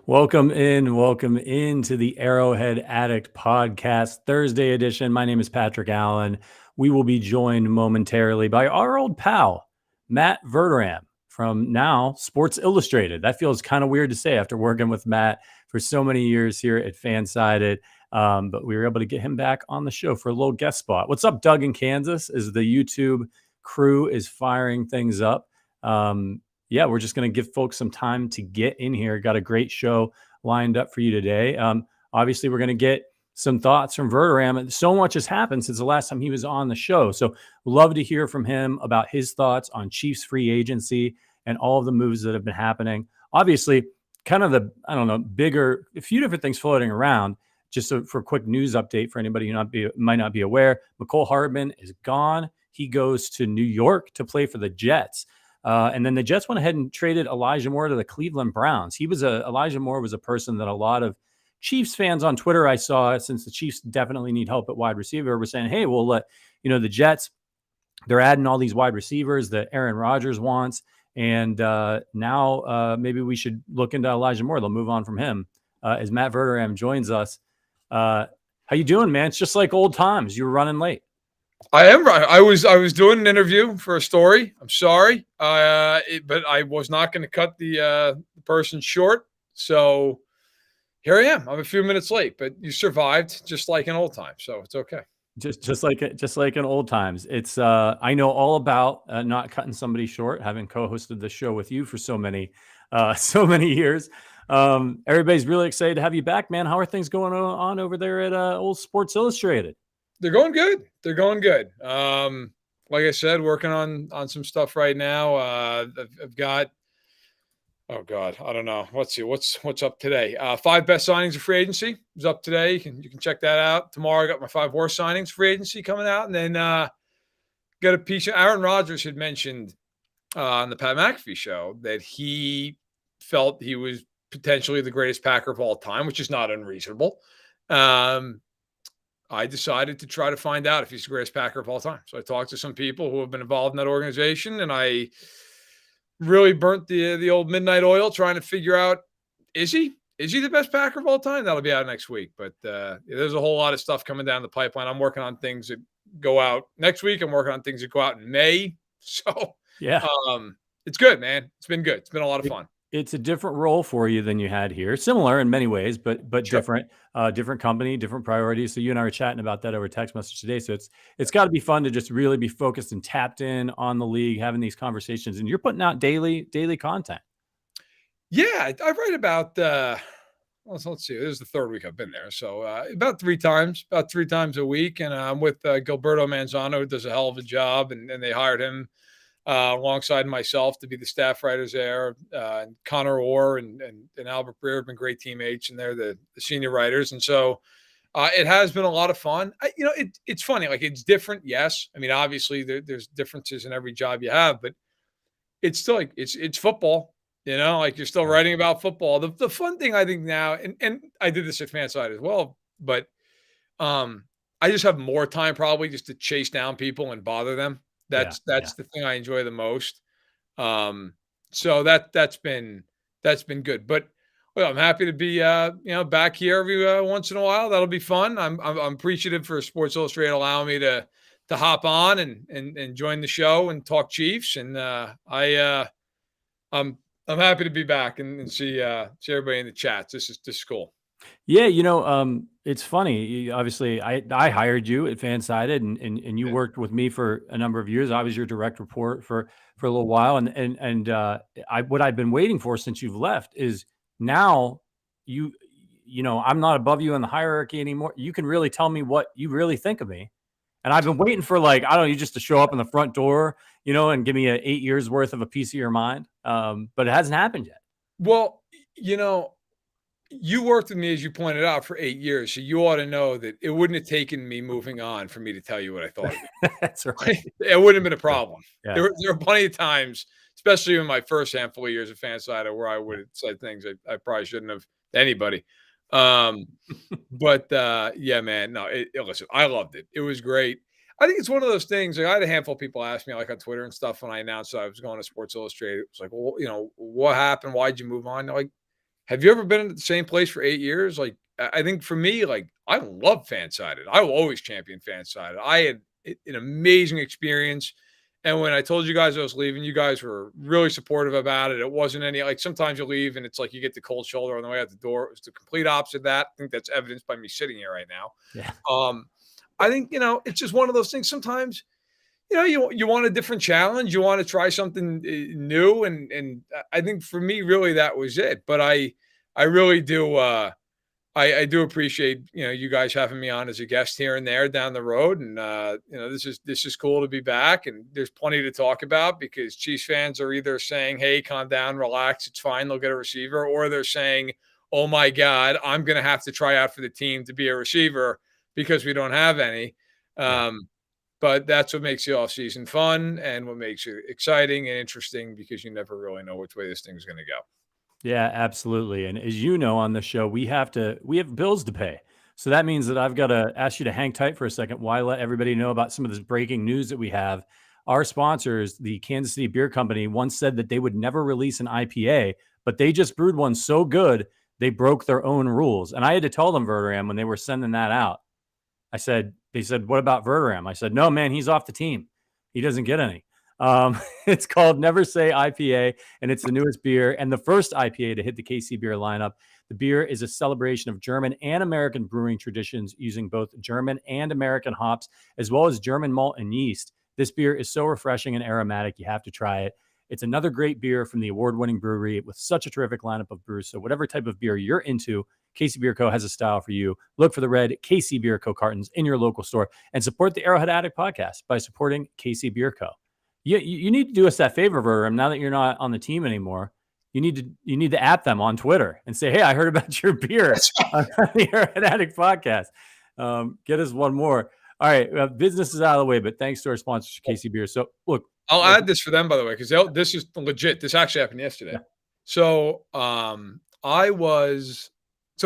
Welcome in to the Arrowhead Addict podcast, Thursday edition. My name is Patrick Allen. We will be joined momentarily by our old pal, Matt Verderame from now Sports Illustrated. That feels kind of weird to say after working with Matt for so many years here at Fansided. But we were able to get him back on the show for a little guest spot. What's up, Doug in Kansas? As the YouTube crew is firing things up. Yeah, we're just going to give folks some time to get in here. Got a great show lined up for you today. Obviously, we're going to get some thoughts from Verderame. So much has happened since the last time he was on the show. So love to hear from him about his thoughts on Chiefs free agency and all of the moves that have been happening. Obviously, kind of a few different things floating around. Just for a quick news update for anybody who might not be aware, Mecole Hardman is gone. He goes to New York to play for the Jets. And then the Jets went ahead and traded Elijah Moore to the Cleveland Browns. Elijah Moore was a person that a lot of Chiefs fans on Twitter I saw, since the Chiefs definitely need help at wide receiver, were saying, hey, we'll let, the Jets, they're adding all these wide receivers that Aaron Rodgers wants. And now maybe we should look into Elijah Moore. They'll move on from him. As Matt Verderame joins us. How you doing, man? It's just like old times. You were running late. I am right. I was doing an interview for a story. I'm sorry, but I was not going to cut the person short. So here I am. I'm a few minutes late, but you survived just like an old time. So it's okay. Just like in old times. It's I know all about not cutting somebody short, having co-hosted the show with you for so many years. Everybody's really excited to have you back, man. How are things going on over there at old Sports Illustrated? They're going good. They're going good. Like I said, working on some stuff right now. I've got, oh God, I don't know. Let's see what's up today. 5 best signings of free agency is up today. You can check that out tomorrow. I got my 5 worst signings free agency coming out, and then got a piece of Aaron Rodgers had mentioned on the Pat McAfee show that he felt he was potentially the greatest Packer of all time, which is not unreasonable. I decided to try to find out if he's the greatest Packer of all time. So I talked to some people who have been involved in that organization, and I really burnt the old midnight oil trying to figure out, is he the best Packer of all time? That'll be out next week. But there's a whole lot of stuff coming down the pipeline. I'm working on things that go out next week. I'm working on things that go out in May. So yeah, it's good, man. It's been good. It's been a lot of fun. It's a different role for you than you had here. Similar in many ways, but sure. Different company, different priorities. So you and I were chatting about that over text message today. So it's got to be fun to just really be focused and tapped in on the league, having these conversations, and you're putting out daily content. Yeah, I write about. Let's see. This is the 3rd week I've been there, so about 3 times a week, and I'm with Gilberto Manzano, who does a hell of a job, and they hired him alongside myself to be the staff writers there. And Connor Orr and Albert Breer have been great teammates, and they're the senior writers. And so it has been a lot of fun. It's funny. Like, it's different. Yes. I mean, obviously there's differences in every job you have, but it's still like, it's football, like you're still writing about football. The fun thing I think now, and I did this at Fanside as well, but I just have more time probably just to chase down people and bother them. That's the thing I enjoy the most. So that's been good. But well, I'm happy to be back here every once in a while. That'll be fun. I'm appreciative for Sports Illustrated allowing me to hop on and join the show and talk Chiefs. And I'm happy to be back and see everybody in the chats. This is cool. Yeah, it's funny. Obviously, I hired you at Fansided, and you worked with me for a number of years. I was your direct report for a little while, and what I've been waiting for since you've left is now I'm not above you in the hierarchy anymore. You can really tell me what you really think of me, and I've been waiting for you just to show up in the front door, and give me 8 years worth of a piece of your mind. But it hasn't happened yet. Well, you worked with me, as you pointed out, for 8 years. So you ought to know that it wouldn't have taken me moving on for me to tell you what I thought of you. That's right. It wouldn't have been a problem. Yeah. There were plenty of times, especially in my first handful of years at Fansided, where I would have said things I probably shouldn't have to anybody. But yeah, man, no, listen, I loved it. It was great. I think it's one of those things. Like, I had a handful of people ask me, like, on Twitter and stuff, when I announced that I was going to Sports Illustrated. It was like, well, what happened? Why'd you move on? They're like, Have you ever been at the same place for 8 years? Like, I think for me, like, I love FanSided. I will always champion FanSided. I had an amazing experience, and when I told you guys I was leaving, you guys were really supportive about it. It wasn't any like, sometimes you leave and it's like you get the cold shoulder on the way out the door. It was the complete opposite of that. I think that's evidenced by me sitting here right now. Yeah. I think, it's just one of those things. Sometimes, you want a different challenge. You want to try something new, and I think for me, really, that was it. But I really do. I do appreciate you guys having me on as a guest here and there down the road, and this is cool to be back. And there's plenty to talk about because Chiefs fans are either saying, "Hey, calm down, relax, it's fine, they'll get a receiver," or they're saying, "Oh my God, I'm going to have to try out for the team to be a receiver because we don't have any." Yeah. But that's what makes the offseason fun and what makes it exciting and interesting because you never really know which way this thing's going to go. Yeah, absolutely. And as you know, on the show, we have bills to pay. So that means that I've got to ask you to hang tight for a second while I let everybody know about some of this breaking news that we have. Our sponsors, the Kansas City Beer Company, once said that they would never release an IPA, but they just brewed one so good they broke their own rules. And I had to tell them, Verderame, when they were sending that out, they said, what about Verderame? I said, no, man, he's off the team. He doesn't get any. It's called Never Say IPA, and it's the newest beer and the first IPA to hit the KC Beer lineup. The beer is a celebration of German and American brewing traditions using both German and American hops, as well as German malt and yeast. This beer is so refreshing and aromatic, you have to try it. It's another great beer from the award-winning brewery with such a terrific lineup of brews. So whatever type of beer you're into, KC Beer Co. has a style for you. Look for the red KC Beer Co. cartons in your local store and support the Arrowhead Addict podcast by supporting KC Beer Co. You need to do us that favor, Verderame. Now that you're not on the team anymore, you need to at them on Twitter and say, "Hey, I heard about your beer on the Arrowhead Addict podcast." Get us one more. All right, business is out of the way, but thanks to our sponsors, KC Beer. So look, I'll add this for them, by the way, because this is legit. This actually happened yesterday. Yeah. So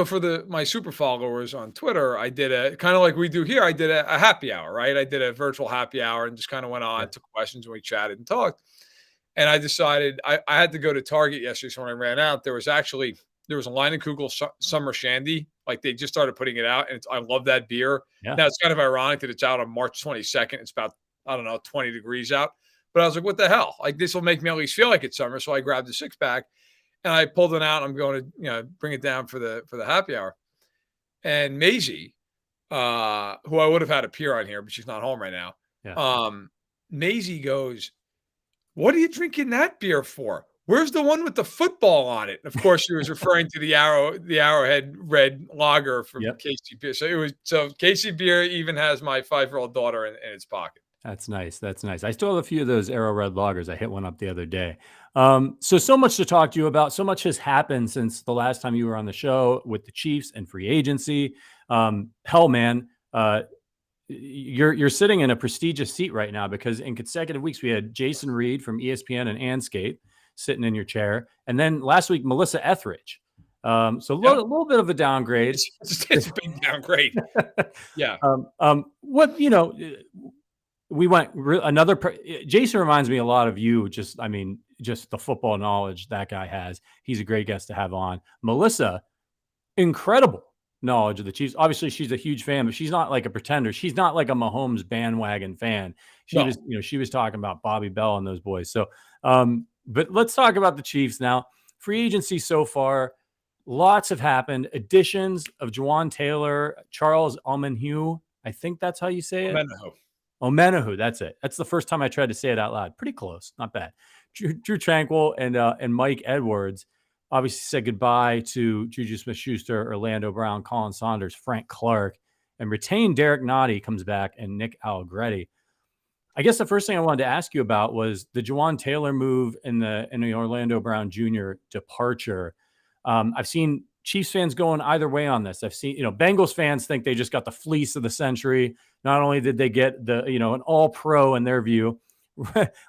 for my super followers on Twitter, I did a kind of like we do here. I did a happy hour, right? I did a virtual happy hour and just kind of went on, took questions, and we chatted and talked. And I decided I had to go to Target yesterday. So when I ran out, there was a line in Kugel Summer Shandy. Like they just started putting it out, and I love that beer. Yeah. Now it's kind of ironic that it's out on March 22nd. It's about 20 degrees out. But I was like, what the hell? Like this will make me at least feel like it's summer. So I grabbed a 6-pack and I pulled it out. I'm going to bring it down for the happy hour. And Maisie, who I would have had appear on here, but she's not home right now. Yeah. Maisie goes, "What are you drinking that beer for? Where's the one with the football on it?" And of course, she was referring to the Arrowhead Red Lager from KC Beer. So KC Beer even has my 5-year-old daughter in its pocket. That's nice. That's nice. I still have a few of those Arrow Red Lagers. I hit one up the other day. So much to talk to you about. So much has happened since the last time you were on the show with the Chiefs and free agency. Hell, man, you're sitting in a prestigious seat right now because in consecutive weeks we had Jason Reed from ESPN and Anscape sitting in your chair, and then last week Melissa Etheridge. So a little bit of a downgrade. It's a big downgrade. Yeah. We went Jason reminds me a lot of you. Just the football knowledge that guy has. He's a great guest to have on. Melissa, incredible knowledge of the Chiefs. Obviously, she's a huge fan, but she's not like a pretender. She's not like a Mahomes bandwagon fan. She was talking about Bobby Bell and those boys. So, but let's talk about the Chiefs now. Free agency so far, lots have happened. Additions of Juwan Taylor, Charles Omenihu. I think that's how you say it. Omenihu, that's it. That's the first time I tried to say it out loud. Pretty close, not bad. Drew Tranquil and Mike Edwards obviously said goodbye to Juju Smith-Schuster, Orlando Brown, Colin Saunders, Frank Clark, and retained Derek Nottie comes back and Nick Allegretti. I guess the first thing I wanted to ask you about was the Juwan Taylor move and the Orlando Brown Jr. departure. I've seen Chiefs fans going either way on this. I've seen, Bengals fans think they just got the fleece of the century. Not only did they get an all-pro in their view,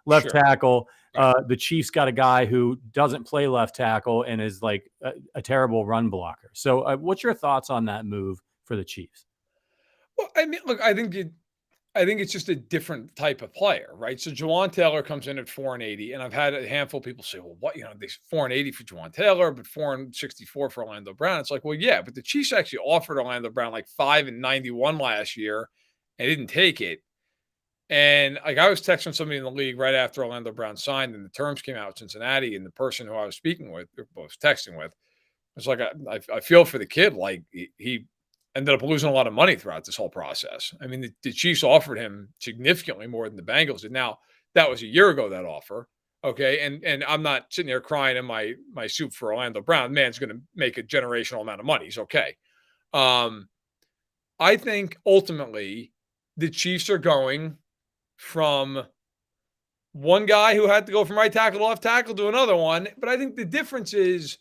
left tackle, the Chiefs got a guy who doesn't play left tackle and is like a terrible run blocker. So what's your thoughts on that move for the Chiefs? Well, I mean, look, I think I think it's just a different type of player, right? So Jawan Taylor comes in at 4-80, and I've had a handful of people say, well, what, they 4-80 for Jawan Taylor, but 4-64 for Orlando Brown. It's like, well, yeah, but the Chiefs actually offered Orlando Brown like 5-91 last year and didn't take it. And like I was texting somebody in the league right after Orlando Brown signed and the terms came out with Cincinnati, and the person who I was speaking with, or was texting with, was like, I feel for the kid. Like he ended up losing a lot of money throughout this whole process. I mean, the Chiefs offered him significantly more than the Bengals did. Now, that was a year ago, that offer. Okay. And I'm not sitting there crying in my soup for Orlando Brown. Man's going to make a generational amount of money. He's okay. I think ultimately the Chiefs are going from one guy who had to go from right tackle to left tackle to another one. But I think the difference is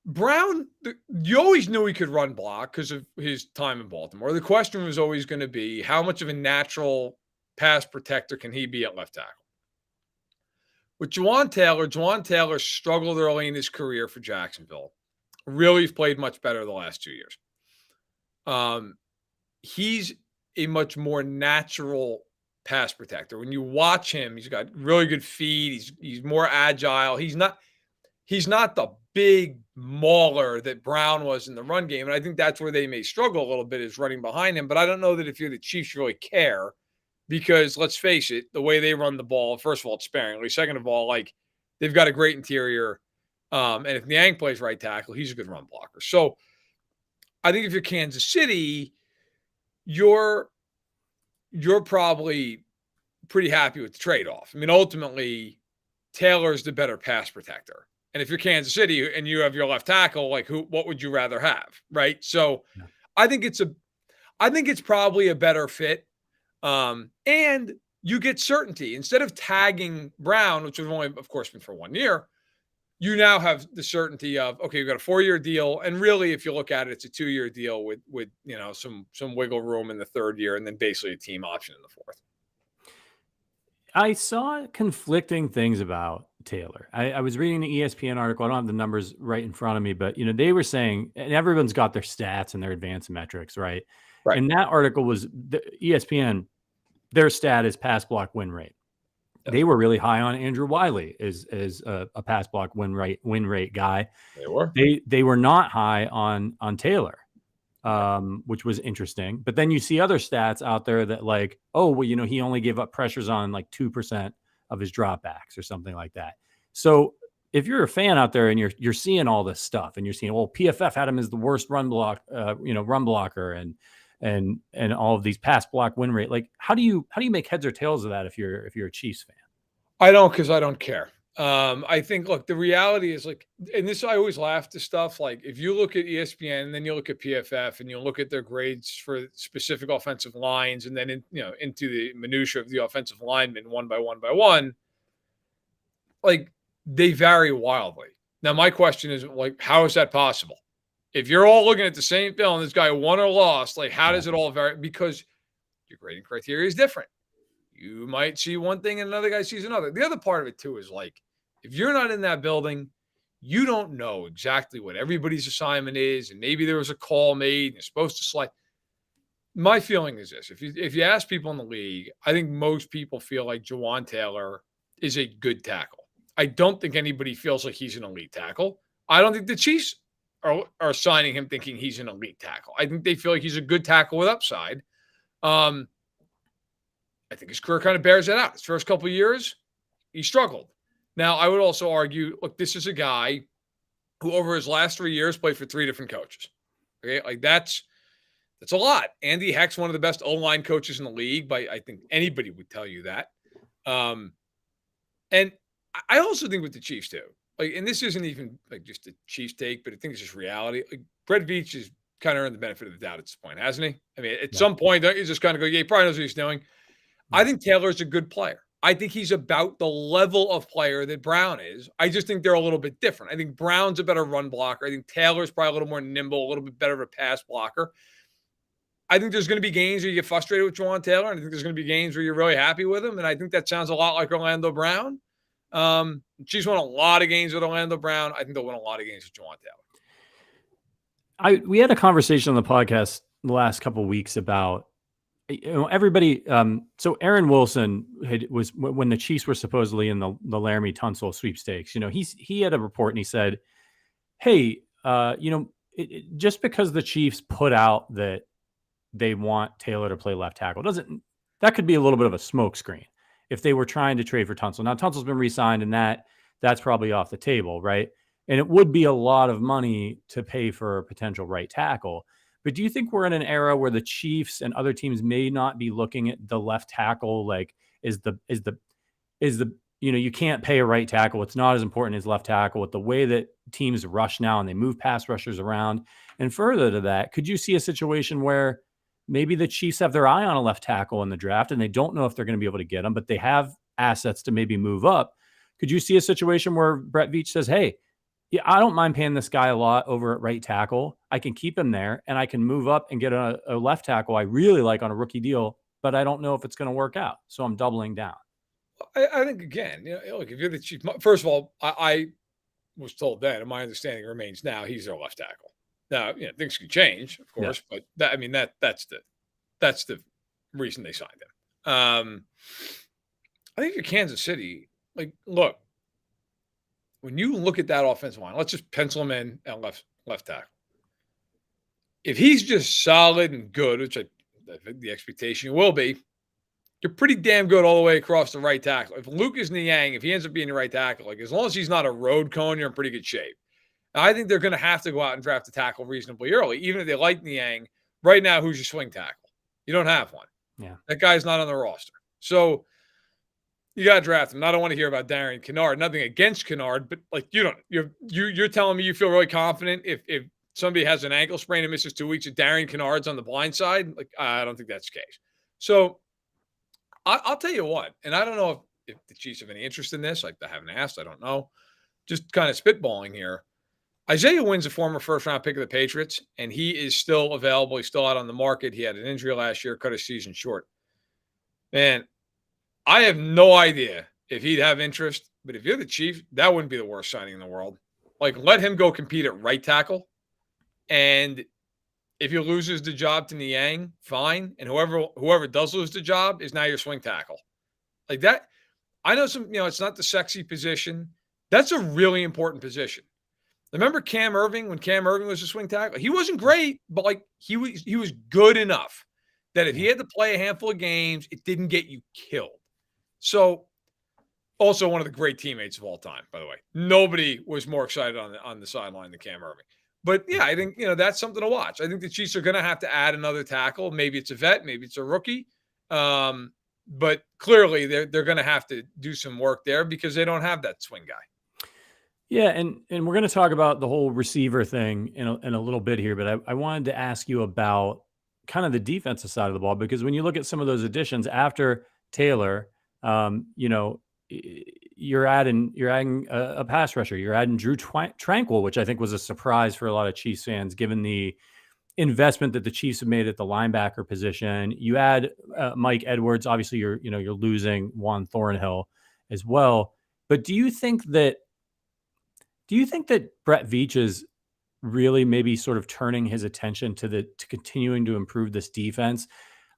Brown, you always knew he could run block because of his time in Baltimore. The question was always going to be how much of a natural pass protector can he be at left tackle? With Jawan Taylor struggled early in his career for Jacksonville. Really played much better the last 2 years. He's a much more natural pass protector. When you watch him, he's got really good feet. He's more agile. He's not the big mauler that Brown was in the run game. And I think that's where they may struggle a little bit, is running behind him. But I don't know that if you're the Chiefs, you really care, because let's face it, the way they run the ball, first of all, it's sparingly. Second of all, like, they've got a great interior. And if Niang plays right tackle, he's a good run blocker. So I think if you're Kansas City, you're probably pretty happy with the trade-off. I mean, ultimately, Taylor's the better pass protector. And if you're Kansas City and you have your left tackle, like what would you rather have? Right. So yeah. I think it's probably a better fit. And you get certainty instead of tagging Brown, which has only, of course, been for 1 year. You now have the certainty of, okay, you've got a 4-year deal. And really, if you look at it, it's a 2-year deal with some wiggle room in the 3rd year, and then basically a team option in the 4th. I saw conflicting things about Taylor. I was reading the ESPN article. I don't have the numbers right in front of me, but they were saying, and everyone's got their stats and their advanced metrics, right? Right. And that article was the ESPN. Their stat is pass block win rate. Yep. They were really high on Andrew Wiley as a pass block win rate guy. They were. They were not high on Taylor. Which was interesting. But then you see other stats out there that like, oh, well, he only gave up pressures on like 2% of his dropbacks or something like that. So if you're a fan out there and you're seeing all this stuff and you're seeing, well, PFF had him as the worst run blocker and all of these pass block win rate. Like, how do you make heads or tails of that if you're a Chiefs fan? I don't, because I don't care. I think, look, the reality is like, and this, I always laugh to stuff. Like if you look at ESPN and then you look at PFF and you look at their grades for specific offensive lines, and then, into the minutia of the offensive linemen one by one, like they vary wildly. Now, my question is like, how is that possible? If you're all looking at the same film and this guy won or lost, like how does it all vary? Because your grading criteria is different. You might see one thing and another guy sees another. The other part of it too is like, if you're not in that building, you don't know exactly what everybody's assignment is. And maybe there was a call made and you're supposed to slide. My feeling is this. If you ask people in the league, I think most people feel like Jawan Taylor is a good tackle. I don't think anybody feels like he's an elite tackle. I don't think the Chiefs are signing him thinking he's an elite tackle. I think they feel like he's a good tackle with upside. I think his career kind of bears that out. His first couple of years, he struggled. Now, I would also argue, look, this is a guy who over his last 3 years played for 3 different coaches. Okay, like that's a lot. Andy Heck's one of the best O-line coaches in the league, but I think anybody would tell you that. And I also think with the Chiefs too, like, and this isn't even like just a Chiefs take, but I think it's just reality. Like Brett Veach has kind of earned the benefit of the doubt at this point, hasn't he? I mean, at some point, don't you just kind of go, yeah, he probably knows what he's doing. I think Taylor's a good player. I think he's about the level of player that Brown is. I just think they're a little bit different. I think Brown's a better run blocker. I think Taylor's probably a little more nimble, a little bit better of a pass blocker. I think there's going to be games where you get frustrated with Jawan Taylor, and I think there's going to be games where you're really happy with him. And I think that sounds a lot like Orlando Brown. She's won a lot of games with Orlando Brown. I think they'll win a lot of games with Jawan Taylor. We had a conversation on the podcast the last couple of weeks about everybody. So Aaron Wilson was when the Chiefs were supposedly in the Laramie Tunsil sweepstakes. He had a report and he said, "Hey, just because the Chiefs put out that they want Taylor to play left tackle that could be a little bit of a smokescreen if they were trying to trade for Tunsil. Now Tunsil's been re-signed, and that's probably off the table, right? And it would be a lot of money to pay for a potential right tackle." But do you think we're in an era where the Chiefs and other teams may not be looking at the left tackle like is the you can't pay a right tackle. It's not as important as left tackle with the way that teams rush now and they move pass rushers around. And further to that, could you see a situation where maybe the Chiefs have their eye on a left tackle in the draft and they don't know if they're going to be able to get them, but they have assets to maybe move up? Could you see a situation where Brett Veach says, "Hey, yeah, I don't mind paying this guy a lot over at right tackle. I can keep him there and I can move up and get a left tackle I really like on a rookie deal, but I don't know if it's going to work out. So I'm doubling down." I think, again, look, if you're the Chiefs, first of all, I was told then, and my understanding remains now, he's their left tackle. Now, things can change, of course, but that's the reason they signed him. I think you're Kansas City. Like, look, when you look at that offensive line, let's just pencil him in at left tackle. If he's just solid and good, which I think the expectation will be, you're pretty damn good all the way across the right tackle. If Lucas Niang, if he ends up being the right tackle, like as long as he's not a road cone, you're in pretty good shape. Now, I think they're going to have to go out and draft a tackle reasonably early, even if they like Niang. Right now, who's your swing tackle? You don't have one. Yeah, that guy's not on the roster. So you got to draft him. I don't want to hear about Darian Kennard. Nothing against Kennard, but like you're telling me you feel really confident if somebody has an ankle sprain and misses 2 weeks, and Darian Kennard's on the blind side. Like, I don't think that's the case. So I'll tell you what, and I don't know if the Chiefs have any interest in this. Like, I haven't asked. I don't know. Just kind of spitballing here. Isaiah Wynn's a former first-round pick of the Patriots, and he is still available. He's still out on the market. He had an injury last year, cut his season short. Man, I have no idea if he'd have interest, but if you're the Chiefs, that wouldn't be the worst signing in the world. Like, let him go compete at right tackle, and if he loses the job to Niang, fine. And whoever does lose the job is now your swing tackle. Like that, I know it's not the sexy position. That's a really important position. Remember Cam Irving, when Cam Irving was a swing tackle? He wasn't great, but like he was good enough that if he had to play a handful of games, it didn't get you killed. So, also one of the great teammates of all time, by the way. Nobody was more excited on the sideline than Cam Irving. But yeah, I think that's something to watch. I think the Chiefs are going to have to add another tackle. Maybe it's a vet, maybe it's a rookie. But clearly they're going to have to do some work there because they don't have that swing guy. Yeah, and we're going to talk about the whole receiver thing in a little bit here, but I wanted to ask you about kind of the defensive side of the ball, because when you look at some of those additions after Taylor, you're adding a pass rusher. You're adding Drew Tranquil, which I think was a surprise for a lot of Chiefs fans, given the investment that the Chiefs have made at the linebacker position. You add Mike Edwards. Obviously, you're losing Juan Thornhill as well. But do you think that Brett Veach is really maybe sort of turning his attention to continuing to improve this defense?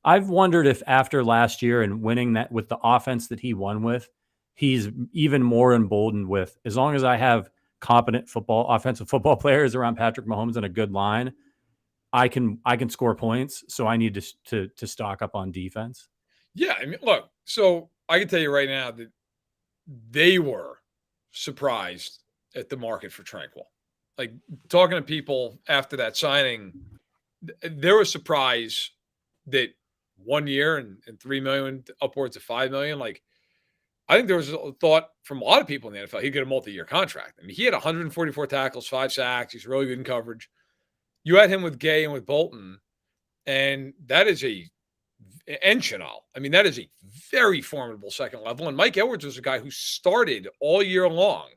I've wondered if after last year and winning that with the offense that he won with, he's even more emboldened with, as long as I have competent offensive football players around Patrick Mahomes and a good line, I can score points. So I need to stock up on defense. Yeah, I mean, look, so I can tell you right now that they were surprised at the market for Tranquil. Like, talking to people after that signing, they were surprised that 1 year and $3 million upwards of $5 million. Like, I think there was a thought from a lot of people in the NFL he'd get a multi-year contract. I mean, he had 144 tackles, 5 sacks. He's really good in coverage. You had him with Gay and with Bolton, and that is and Chenal. I mean, that is a very formidable second level. And Mike Edwards was a guy who started all year long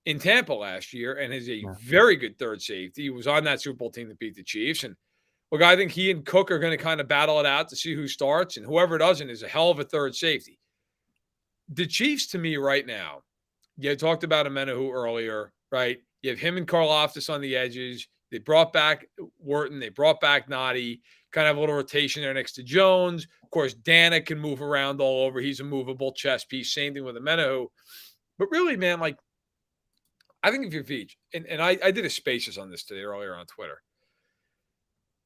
in Tampa last year and is a very good third safety. He was on that Super Bowl team that beat the Chiefs. And look, I think he and Cook are going to kind of battle it out to see who starts, and whoever doesn't is a hell of a third safety. The Chiefs, to me right now, you talked about Amenahu earlier, right? You have him and Karlaftis on the edges. They brought back Wharton. They brought back Noddy. kind of have a little rotation there next to Jones. Of course, Dana can move around all over. He's a movable chess piece. Same thing with Amenahu. But really, man, like, I think if you're Veach, and I did a spaces on this today earlier on Twitter.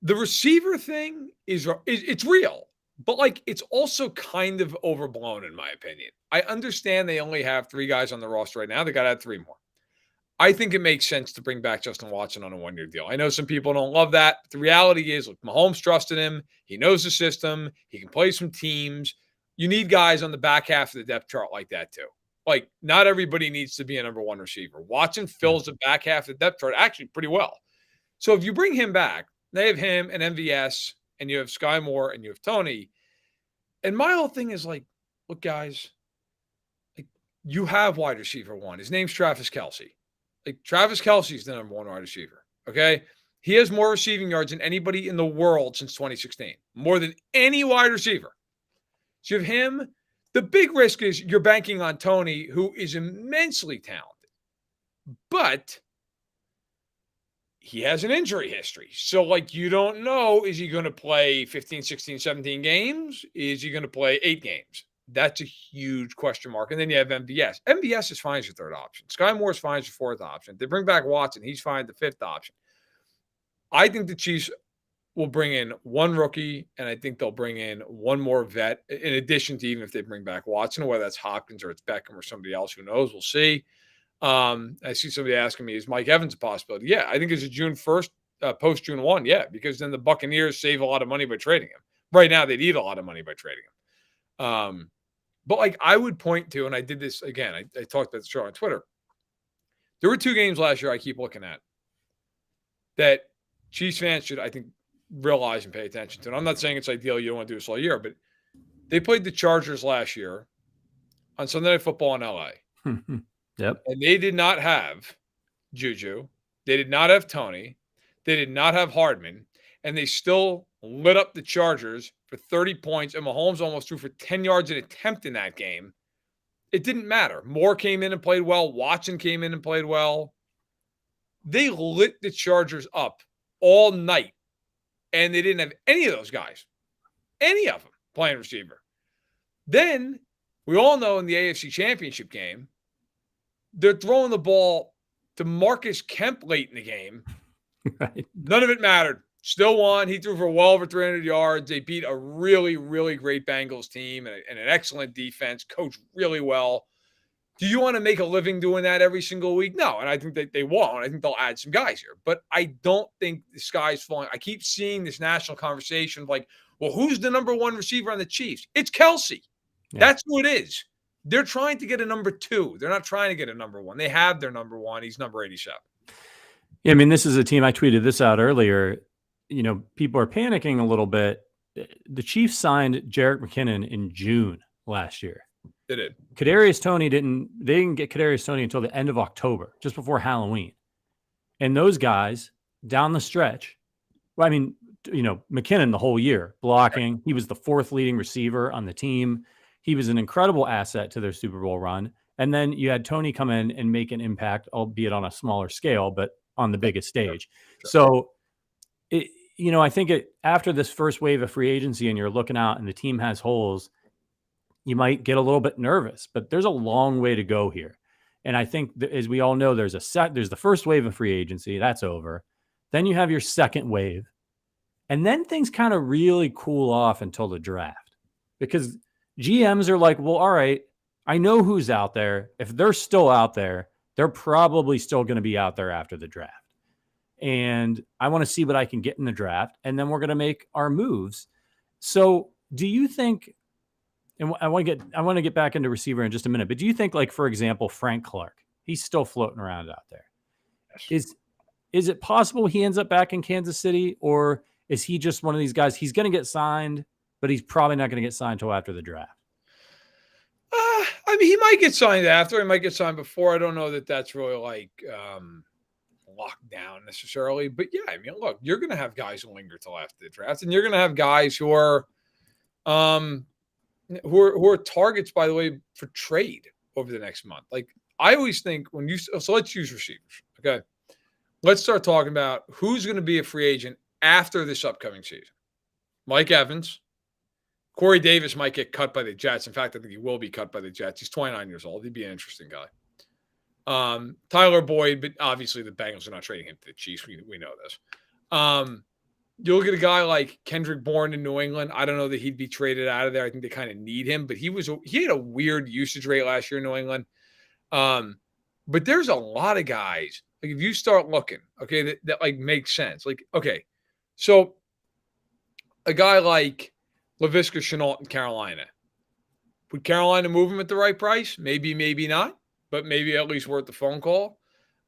The receiver thing it's real, but like it's also kind of overblown in my opinion. I understand they only have 3 guys on the roster right now. They got to add 3 more. I think it makes sense to bring back Justin Watson on a 1-year deal. I know some people don't love that, but the reality is, look, Mahomes trusted him. He knows the system. He can play some teams. You need guys on the back half of the depth chart like that too. Like, not everybody needs to be a number 1 receiver. Watson fills the back half of the depth chart actually pretty well. So if you bring him back, they have him and MVS, and you have Sky Moore and you have Tony. And my whole thing is like, look, guys, like, you have wide receiver 1. His name's Travis Kelce. Like, Travis Kelce is the number 1 wide receiver. Okay. He has more receiving yards than anybody in the world since 2016, more than any wide receiver. So you have him. The big risk is you're banking on Tony, who is immensely talented, but he has an injury history. So, like, you don't know, is he going to play 15, 16, 17 games? Is he going to play 8 games? That's a huge question mark. And then you have MVS. MVS is fine as your 3rd option. Sky Moore is fine as your 4th option. If they bring back Watson, he's fine the 5th option. I think the Chiefs will bring in 1 rookie, and I think they'll bring in 1 more vet, in addition to even if they bring back Watson, whether that's Hopkins or it's Beckham or somebody else, who knows? We'll see. I see somebody asking me, is Mike Evans a possibility? Yeah, I think it's a June 1st, post June 1. Yeah, because then the Buccaneers save a lot of money by trading him. Right now, they'd eat a lot of money by trading him. But like, I would point to, and I did this again, I talked about the show on Twitter. There were 2 games last year I keep looking at that Chiefs fans should, I think, realize and pay attention to. And I'm not saying it's ideal, you don't want to do this all year, but they played the Chargers last year on Sunday Night Football in LA. Yep. And they did not have Juju. They did not have Tony. They did not have Hardman. And they still lit up the Chargers for 30 points. And Mahomes almost threw for 10 yards an attempt in that game. It didn't matter. Moore came in and played well. Watson came in and played well. They lit the Chargers up all night. And they didn't have any of those guys, any of them, playing receiver. Then we all know in the AFC Championship game, they're throwing the ball to Marcus Kemp late in the game. Right. None of it mattered. Still won. He threw for well over 300 yards. They beat a really, really great Bengals team and an excellent defense, coached really well. Do you want to make a living doing that every single week? No, and I think that they won't. I think they'll add some guys here. But I don't think the sky's falling. I keep seeing this national conversation of like, well, who's the number 1 receiver on the Chiefs? It's Kelce. Yeah. That's who it is. They're trying to get a number 2. They're not trying to get a number 1. They have their number 1. He's number 87. Yeah, I mean, this is a team, I tweeted this out earlier. You know, people are panicking a little bit. The Chiefs signed Jerick McKinnon in June last year. They did. They didn't get Kadarius Toney until the end of October, just before Halloween. And those guys down the stretch, well, I mean, you know, McKinnon the whole year blocking. Right. He was the 4th leading receiver on the team. He was an incredible asset to their Super Bowl run. And then you had Toney come in and make an impact, albeit on a smaller scale, but on the biggest stage. Sure. So, you know, I think after this first wave of free agency and you're looking out and the team has holes, you might get a little bit nervous, but there's a long way to go here. And I think as we all know, there's the first wave of free agency. That's over. Then you have your second wave. And then things kind of really cool off until the draft, because GMs are like, well, all right, I know who's out there. If they're still out there, they're probably still going to be out there after the draft. And I want to see what I can get in the draft. And then we're going to make our moves. So do you think, and I want to get back into receiver in just a minute, but do you think, like, for example, Frank Clark, he's still floating around out there. Yes. Is it possible he ends up back in Kansas City, or is he just one of these guys? He's going to get signed, but he's probably not going to get signed until after the draft. I mean, he might get signed after. He might get signed before. I don't know that that's really like locked down necessarily. But yeah, I mean, look, you're going to have guys who linger till after the draft, and you're going to have guys who are targets, by the way, for trade over the next month. Like, I always think so let's use receivers. Okay. Let's start talking about who's going to be a free agent after this upcoming season. Mike Evans. Corey Davis might get cut by the Jets. In fact, I think he will be cut by the Jets. He's 29 years old. He'd be an interesting guy. Tyler Boyd, but obviously the Bengals are not trading him to the Chiefs. We know this. You look at a guy like Kendrick Bourne in New England. I don't know that he'd be traded out of there. I think they kind of need him, but he had a weird usage rate last year in New England. But there's a lot of guys, like if you start looking, okay, that like makes sense. Like, okay, so a guy like Laviska Shenault in Carolina. Would Carolina move him at the right price? Maybe, maybe not, but maybe at least worth the phone call.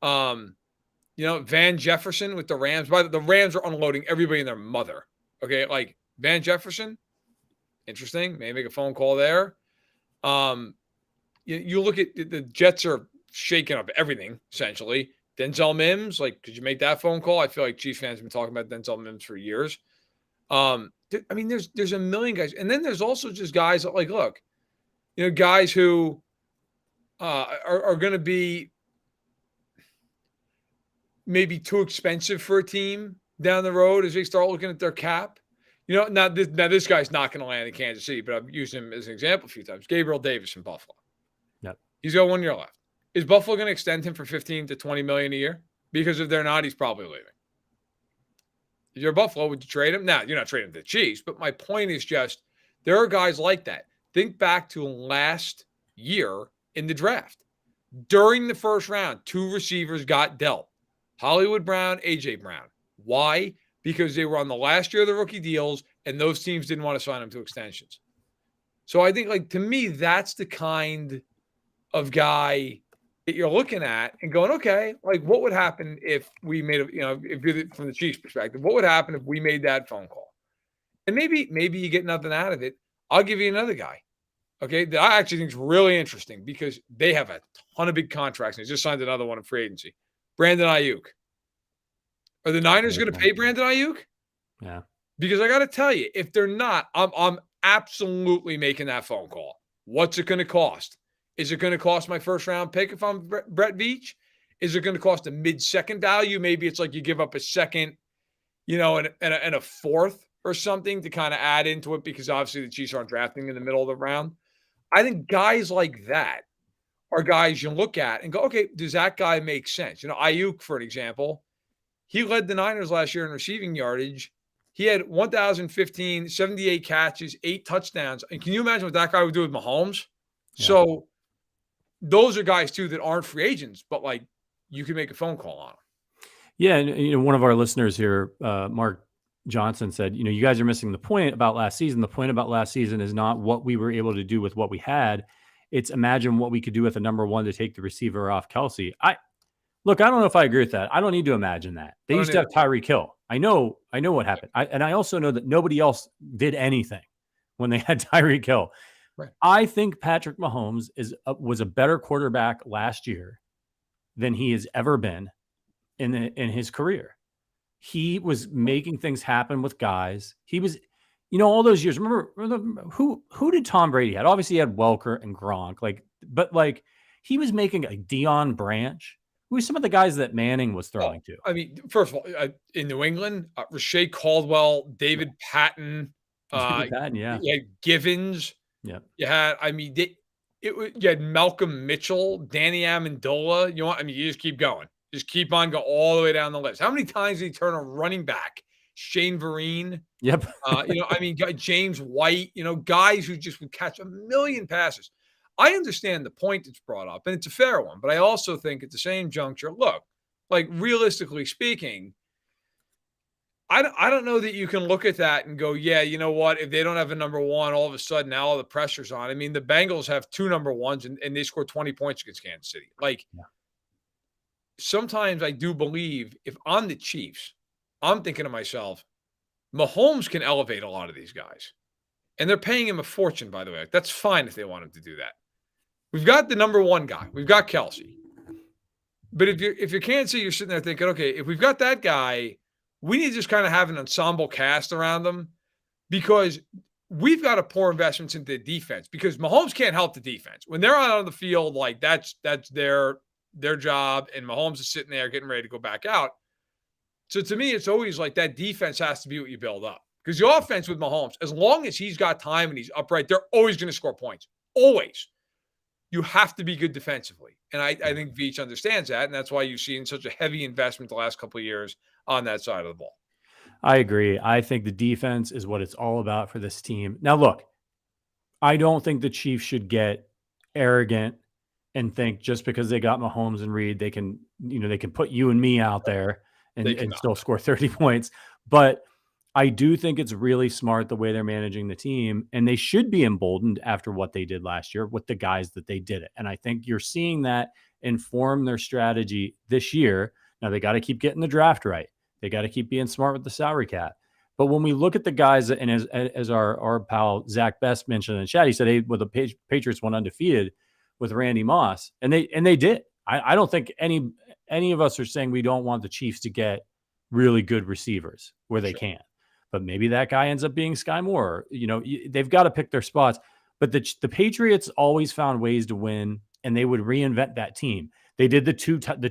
Van Jefferson with the Rams. By the Rams are unloading everybody and their mother. Okay, like Van Jefferson, interesting. Maybe make a phone call there. You look at the Jets are shaking up everything, essentially. Denzel Mims, like, could you make that phone call? I feel like Chiefs fans have been talking about Denzel Mims for years. There's a million guys. And then there's also just guys that, like, look, guys who are going to be maybe too expensive for a team down the road as they start looking at their cap. Now this guy's not going to land in Kansas City, but I've used him as an example a few times. Gabriel Davis in Buffalo. Yep. He's got 1 year left. Is Buffalo going to extend him for $15 to $20 million a year? Because if they're not, he's probably leaving. If you're Buffalo, would you trade him? Now, you're not trading him to the Chiefs, but my point is just there are guys like that. Think back to last year in the draft. During the first round, 2 receivers got dealt. Hollywood Brown, A.J. Brown. Why? Because they were on the last year of the rookie deals, and those teams didn't want to sign them to extensions. So I think, like, to me, that's the kind of guy that you're looking at and going, okay, like, what would happen if we made if you're from the Chiefs' perspective, what would happen if we made that phone call? And maybe you get nothing out of it. I'll give you another guy, okay, that I actually think is really interesting because they have a ton of big contracts, and they just signed another one in free agency. Brandon Ayuk. Are the Niners going to pay Brandon Ayuk? Yeah. Because I got to tell you, if they're not, I'm absolutely making that phone call. What's it going to cost? Is it going to cost my first round pick if I'm Brett Veach? Is it going to cost a mid-second value? Maybe it's like you give up a second, and a fourth or something to kind of add into it because obviously the Chiefs aren't drafting in the middle of the round. I think guys like that are guys you look at and go, okay, does that guy make sense? Ayuk, for an example, he led the Niners last year in receiving yardage. He had 1,015, 78 catches, 8 touchdowns. And can you imagine what that guy would do with Mahomes? Yeah. So those are guys, too, that aren't free agents, but, like, you can make a phone call on them. Yeah, and one of our listeners here, Mark Johnson, said, you guys are missing the point about last season. The point about last season is not what we were able to do with what we had. It's imagine what we could do with a number 1 to take the receiver off Kelsey. I don't know if I agree with that. I don't need to imagine that. They used to have Tyreek Hill. I know what happened. I also know that nobody else did anything when they had Tyreek Hill. Right. I think Patrick Mahomes was a better quarterback last year than he has ever been in his career. He was making things happen with guys. He was, all those years. Remember who did Tom Brady had? Obviously, he had Welker and Gronk. But he was making a Deion Branch. Who were some of the guys that Manning was throwing to? I mean, first of all, in New England, Rashae Caldwell, David Patton, yeah. You had Givens. Yeah. You had, you had Malcolm Mitchell, Danny Amendola. You just keep going. Just keep on, go all the way down the list. How many times did he turn a running back? Shane Vereen. Yep. James White, guys who just would catch a million passes. I understand the point that's brought up, and it's a fair one, but I also think at the same juncture, look, like realistically speaking, I don't know that you can look at that and go, yeah, you know what? If they don't have a number 1, all of a sudden now all the pressure's on. I mean, the Bengals have 2 number 1s, and they scored 20 points against Kansas City. Sometimes I do believe if I'm the Chiefs, I'm thinking to myself, Mahomes can elevate a lot of these guys. And they're paying him a fortune, by the way. That's fine if they want him to do that. We've got the number 1 guy. We've got Kelsey. But if you're Kansas City, you're sitting there thinking, okay, if we've got that guy, we need to just kind of have an ensemble cast around them because we've got to pour investments into the defense because Mahomes can't help the defense. When they're out on the field, like that's their job, and Mahomes is sitting there getting ready to go back out. So to me, it's always like that defense has to be what you build up. Because the offense with Mahomes, as long as he's got time and he's upright, they're always going to score points. Always. You have to be good defensively. And I think Veach understands that. And that's why you've seen such a heavy investment the last couple of years on that side of the ball. I agree. I think the defense is what it's all about for this team. Now, look, I don't think the Chiefs should get arrogant and think just because they got Mahomes and Reed, they can put you and me out there and still score 30 points. But I do think it's really smart the way they're managing the team, and they should be emboldened after what they did last year with the guys that they did it. And I think you're seeing that inform their strategy this year. Now they got to keep getting the draft right. They got to keep being smart with the salary cap. But when we look at the guys, and as our pal Zach Best mentioned in the chat, he said, hey, well, the Patriots went undefeated with Randy Moss, and they did. I don't think any of us are saying we don't want the Chiefs to get really good receivers where they can. But maybe that guy ends up being Sky Moore. They've got to pick their spots. But the Patriots always found ways to win, and they would reinvent that team. They did the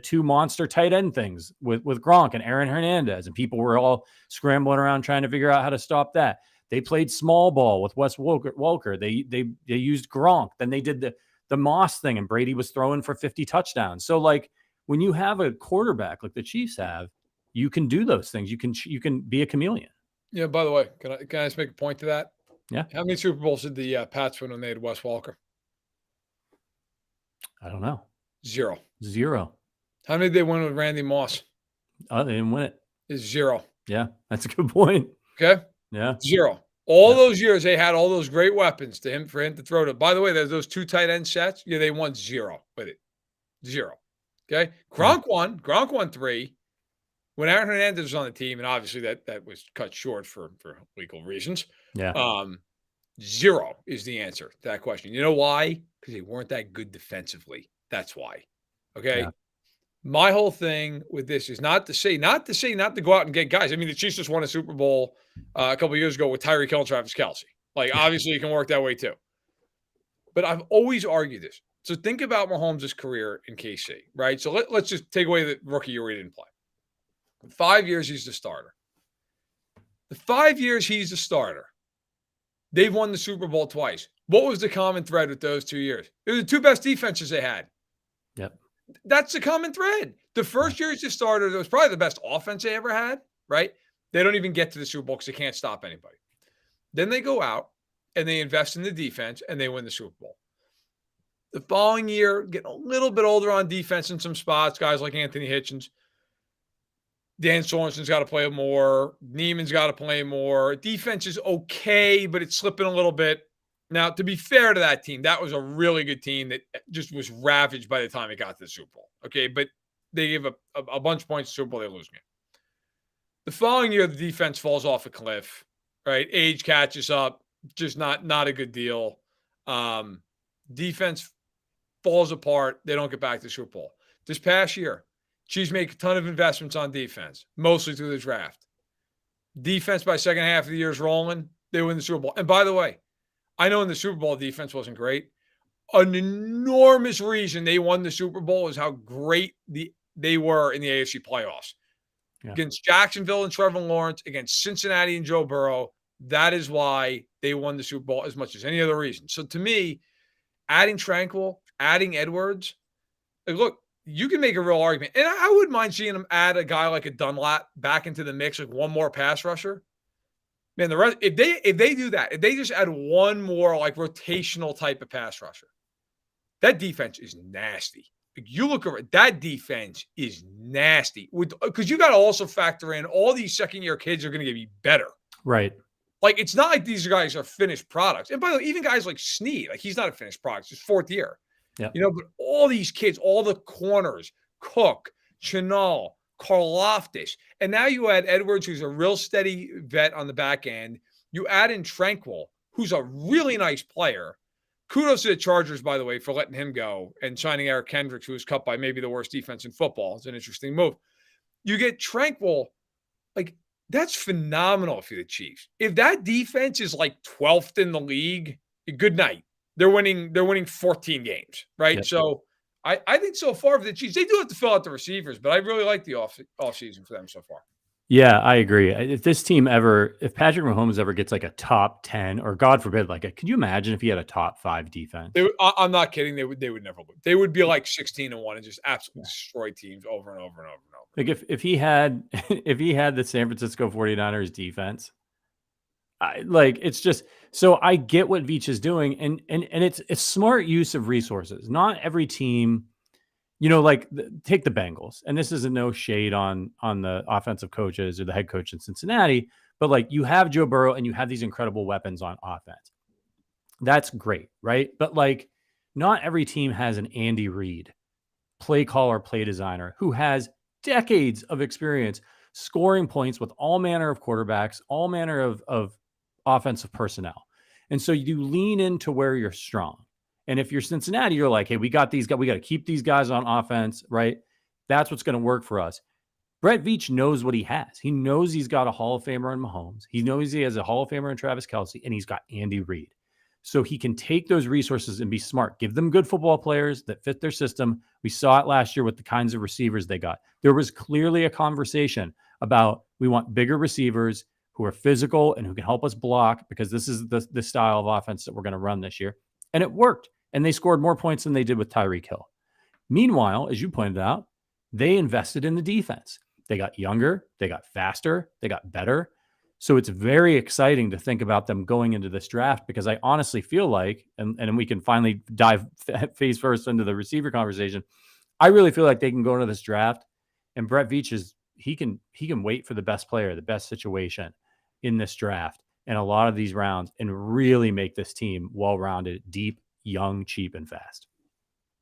two monster tight end things with Gronk and Aaron Hernandez, and people were all scrambling around trying to figure out how to stop that. They played small ball with Wes Welker. They used Gronk. Then they did the Moss thing, and Brady was throwing for 50 touchdowns. So like when you have a quarterback like the Chiefs have, you can do those things. You can be a chameleon. Yeah, by the way, can I just make a point to that? Yeah. How many Super Bowls did the Pats win when they had Wes Welker? I don't know. 0. How many did they win with Randy Moss? Oh, they didn't win it. It's 0. Yeah, that's a good point. Okay. Yeah. 0. All those years they had all those great weapons for him to throw to. By the way, there's those 2 tight end sets. Yeah, they won 0 with it. 0. Okay. Gronk won. Gronk won 3. When Aaron Hernandez was on the team, and obviously that was cut short for legal reasons. Yeah. 0 is the answer to that question. You know why? Because they weren't that good defensively. That's why. Okay. Yeah. My whole thing with this is not to go out and get guys. I mean, the Chiefs just won a Super Bowl a couple of years ago with Tyreek Hill and Travis Kelce. Like, obviously, it can work that way too. But I've always argued this. So think about Mahomes' career in KC, right? So let's just take away the rookie year where he didn't play. 5 years, he's the starter. The 5 years he's the starter, they've won the Super Bowl twice. What was the common thread with those 2 years? It was the 2 best defenses they had. Yep. That's the common thread. The first year he's the starter, it was probably the best offense they ever had, right? They don't even get to the Super Bowl because they can't stop anybody. Then they go out and they invest in the defense and they win the Super Bowl. The following year, getting a little bit older on defense in some spots, guys like Anthony Hitchens. Dan Sorensen's got to play more. Neiman's got to play more. Defense is okay, but it's slipping a little bit. Now, to be fair to that team, that was a really good team that just was ravaged by the time it got to the Super Bowl. Okay, but they gave a bunch of points to the Super Bowl. They lose it. The following year, the defense falls off a cliff, right? Age catches up. Just not a good deal. Defense falls apart. They don't get back to the Super Bowl. This past year, Chiefs make a ton of investments on defense, mostly through the draft. Defense by second half of the year is rolling. They win the Super Bowl. And by the way, I know in the Super Bowl, defense wasn't great. An enormous reason they won the Super Bowl is how great they were in the AFC playoffs. Yeah. Against Jacksonville and Trevor Lawrence, against Cincinnati and Joe Burrow. That is why they won the Super Bowl as much as any other reason. So to me, adding Tranquil, adding Edwards, look, you can make a real argument. And I wouldn't mind seeing them add a guy like a Dunlap back into the mix, like one more pass rusher. Man, the rest, if they do that, if they just add one more like rotational type of pass rusher, that defense is nasty. You look at that defense is nasty. Because you got to also factor in all these second-year kids are going to get be better. Right. Like, it's not like these guys are finished products. And by the way, even guys like Snead, like he's not a finished product. It's his 4th year. Yep. But all these kids, all the corners, Cook, Chenal, Karlaftis, and now you add Edwards, who's a real steady vet on the back end. You add in Tranquil, who's a really nice player. Kudos to the Chargers, by the way, for letting him go and signing Eric Kendricks, who was cut by maybe the worst defense in football. It's an interesting move. You get Tranquil, like that's phenomenal for the Chiefs. If that defense is like 12th in the league, good night. They're winning 14 games, right? Yep. So I think so far for the Chiefs, they do have to fill out the receivers, but I really like the off season for them so far. Yeah, I agree. If this team ever, if Patrick Mahomes ever gets like a top 10, or God forbid, like could you imagine if he had a top 5 defense? I'm not kidding. They would never lose. They would be like 16-1 and just absolutely destroy teams over and over and over and over. Like if he had if he had the San Francisco 49ers defense, it's just so I get what Veach is doing, and it's smart use of resources. Not every team, take the Bengals, and this isn't no shade on the offensive coaches or the head coach in Cincinnati, but like you have Joe Burrow and you have these incredible weapons on offense. That's great, right? But like not every team has an Andy Reid play caller, play designer who has decades of experience scoring points with all manner of quarterbacks, all manner of offensive personnel. And so you lean into where you're strong. And if you're Cincinnati, you're like, hey, we got these guys, we got to keep these guys on offense, right? That's what's going to work for us. Brett Veach knows what he has. He knows he's got a Hall of Famer in Mahomes. He knows he has a Hall of Famer in Travis Kelce, and he's got Andy Reid. So he can take those resources and be smart, give them good football players that fit their system. We saw it last year with the kinds of receivers they got. There was clearly a conversation about we want bigger receivers who are physical and who can help us block because this is the style of offense that we're going to run this year. And it worked. And they scored more points than they did with Tyreek Hill. Meanwhile, as you pointed out, they invested in the defense. They got younger, they got faster, they got better. So it's very exciting to think about them going into this draft because I honestly feel like, and we can finally dive face first into the receiver conversation. I really feel like they can go into this draft, and Brett Veach he can wait for the best player, the best situation in this draft, and a lot of these rounds, and really make this team well-rounded, deep, young, cheap, and fast.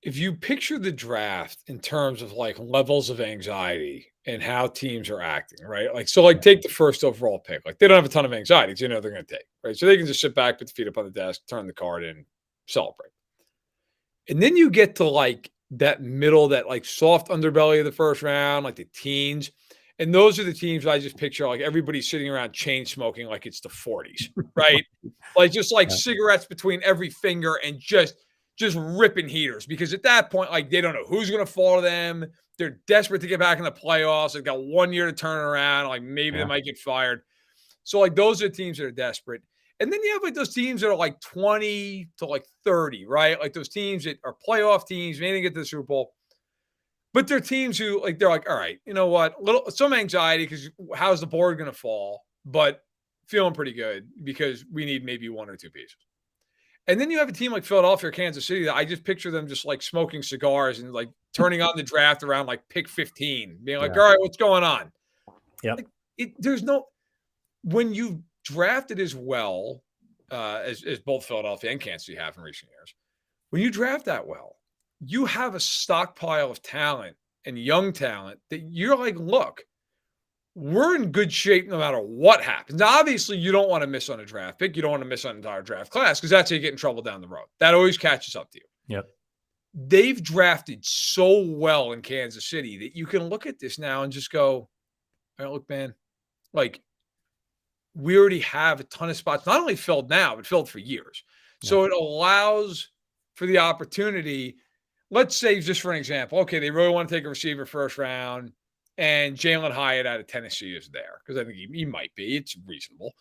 If you picture the draft in terms of like levels of anxiety and how teams are acting, right? Like, so like take the first overall pick. Like they don't have a ton of anxiety because they're going to take, right? So they can just sit back, put the feet up on the desk, turn the card in, celebrate. And then you get to like that middle, that like soft underbelly of the first round, like the teens. And those are the teams I just picture like everybody sitting around chain smoking like it's the 40s, right? Like just like cigarettes between every finger and just ripping heaters because at that point, like they don't know who's going to fall to them. They're desperate to get back in the playoffs. They've got 1 year to turn around. Like maybe they might get fired. So like those are teams that are desperate. And then you have like those teams that are like 20 to like 30, right? Like those teams that are playoff teams, maybe get to the Super Bowl. But they're teams who like, they're like, all right, you know what? Some anxiety because how's the board going to fall? But feeling pretty good because we need maybe one or two pieces. And then you have a team like Philadelphia or Kansas City that I just picture them just like smoking cigars and like turning on the draft around like pick 15, being like, all right, what's going on? Yep. Like when you drafted as well as both Philadelphia and Kansas City have in recent years, when you draft that well, you have a stockpile of talent and young talent that you're like, look, we're in good shape no matter what happens. Now, obviously, you don't want to miss on a draft pick. You don't want to miss on an entire draft class because that's how you get in trouble down the road. That always catches up to you. Yep. They've drafted so well in Kansas City that you can look at this now and just go, oh, look, man, like we already have a ton of spots, not only filled now, but filled for years. Yeah. So it allows for the opportunity. Let's say, just for an example, okay, they really want to take a receiver first round. And Jalen Hyatt out of Tennessee is there because I think he might be. It's reasonable.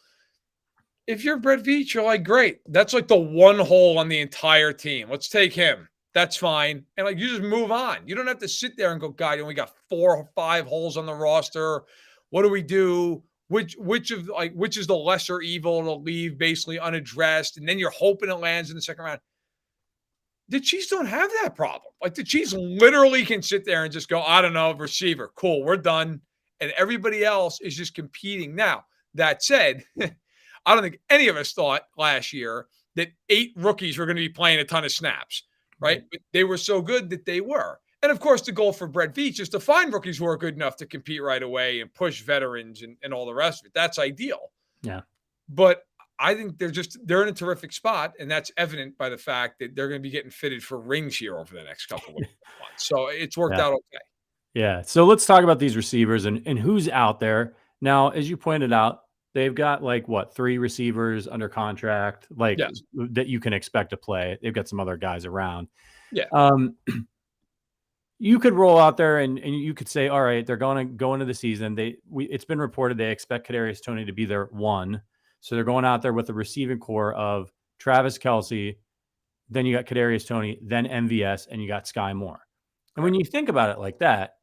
If you're Brett Veach, you're like, great. That's like the one hole on the entire team. Let's take him. That's fine. And like you just move on. You don't have to sit there and go, God, we got 4 or 5 holes on the roster. What do we do? Which is the lesser evil to leave basically unaddressed? And then you're hoping it lands in the second round. The Chiefs don't have that problem. Like the Chiefs literally can sit there and just go, I don't know, receiver, cool, we're done. And everybody else is just competing. Now, that said, I don't think any of us thought last year that 8 rookies were going to be playing a ton of snaps, right? But they were so good that they were. And of course, the goal for Brett Veach is to find rookies who are good enough to compete right away and push veterans and all the rest of it. That's ideal. Yeah. But I think they're in a terrific spot, and that's evident by the fact that they're going to be getting fitted for rings here over the next couple of months. So it's worked out okay. Yeah. So let's talk about these receivers and who's out there. Now, as you pointed out, they've got 3 receivers under contract, that you can expect to play. They've got some other guys around. Yeah. you could roll out there and you could say, all right, they're going to go into the season. It's been reported they expect Kadarius Toney to be their one. So they're going out there with a receiving core of Travis Kelce, then you got Kadarius Toney, then MVS, and you got Sky Moore. And when you think about it like that,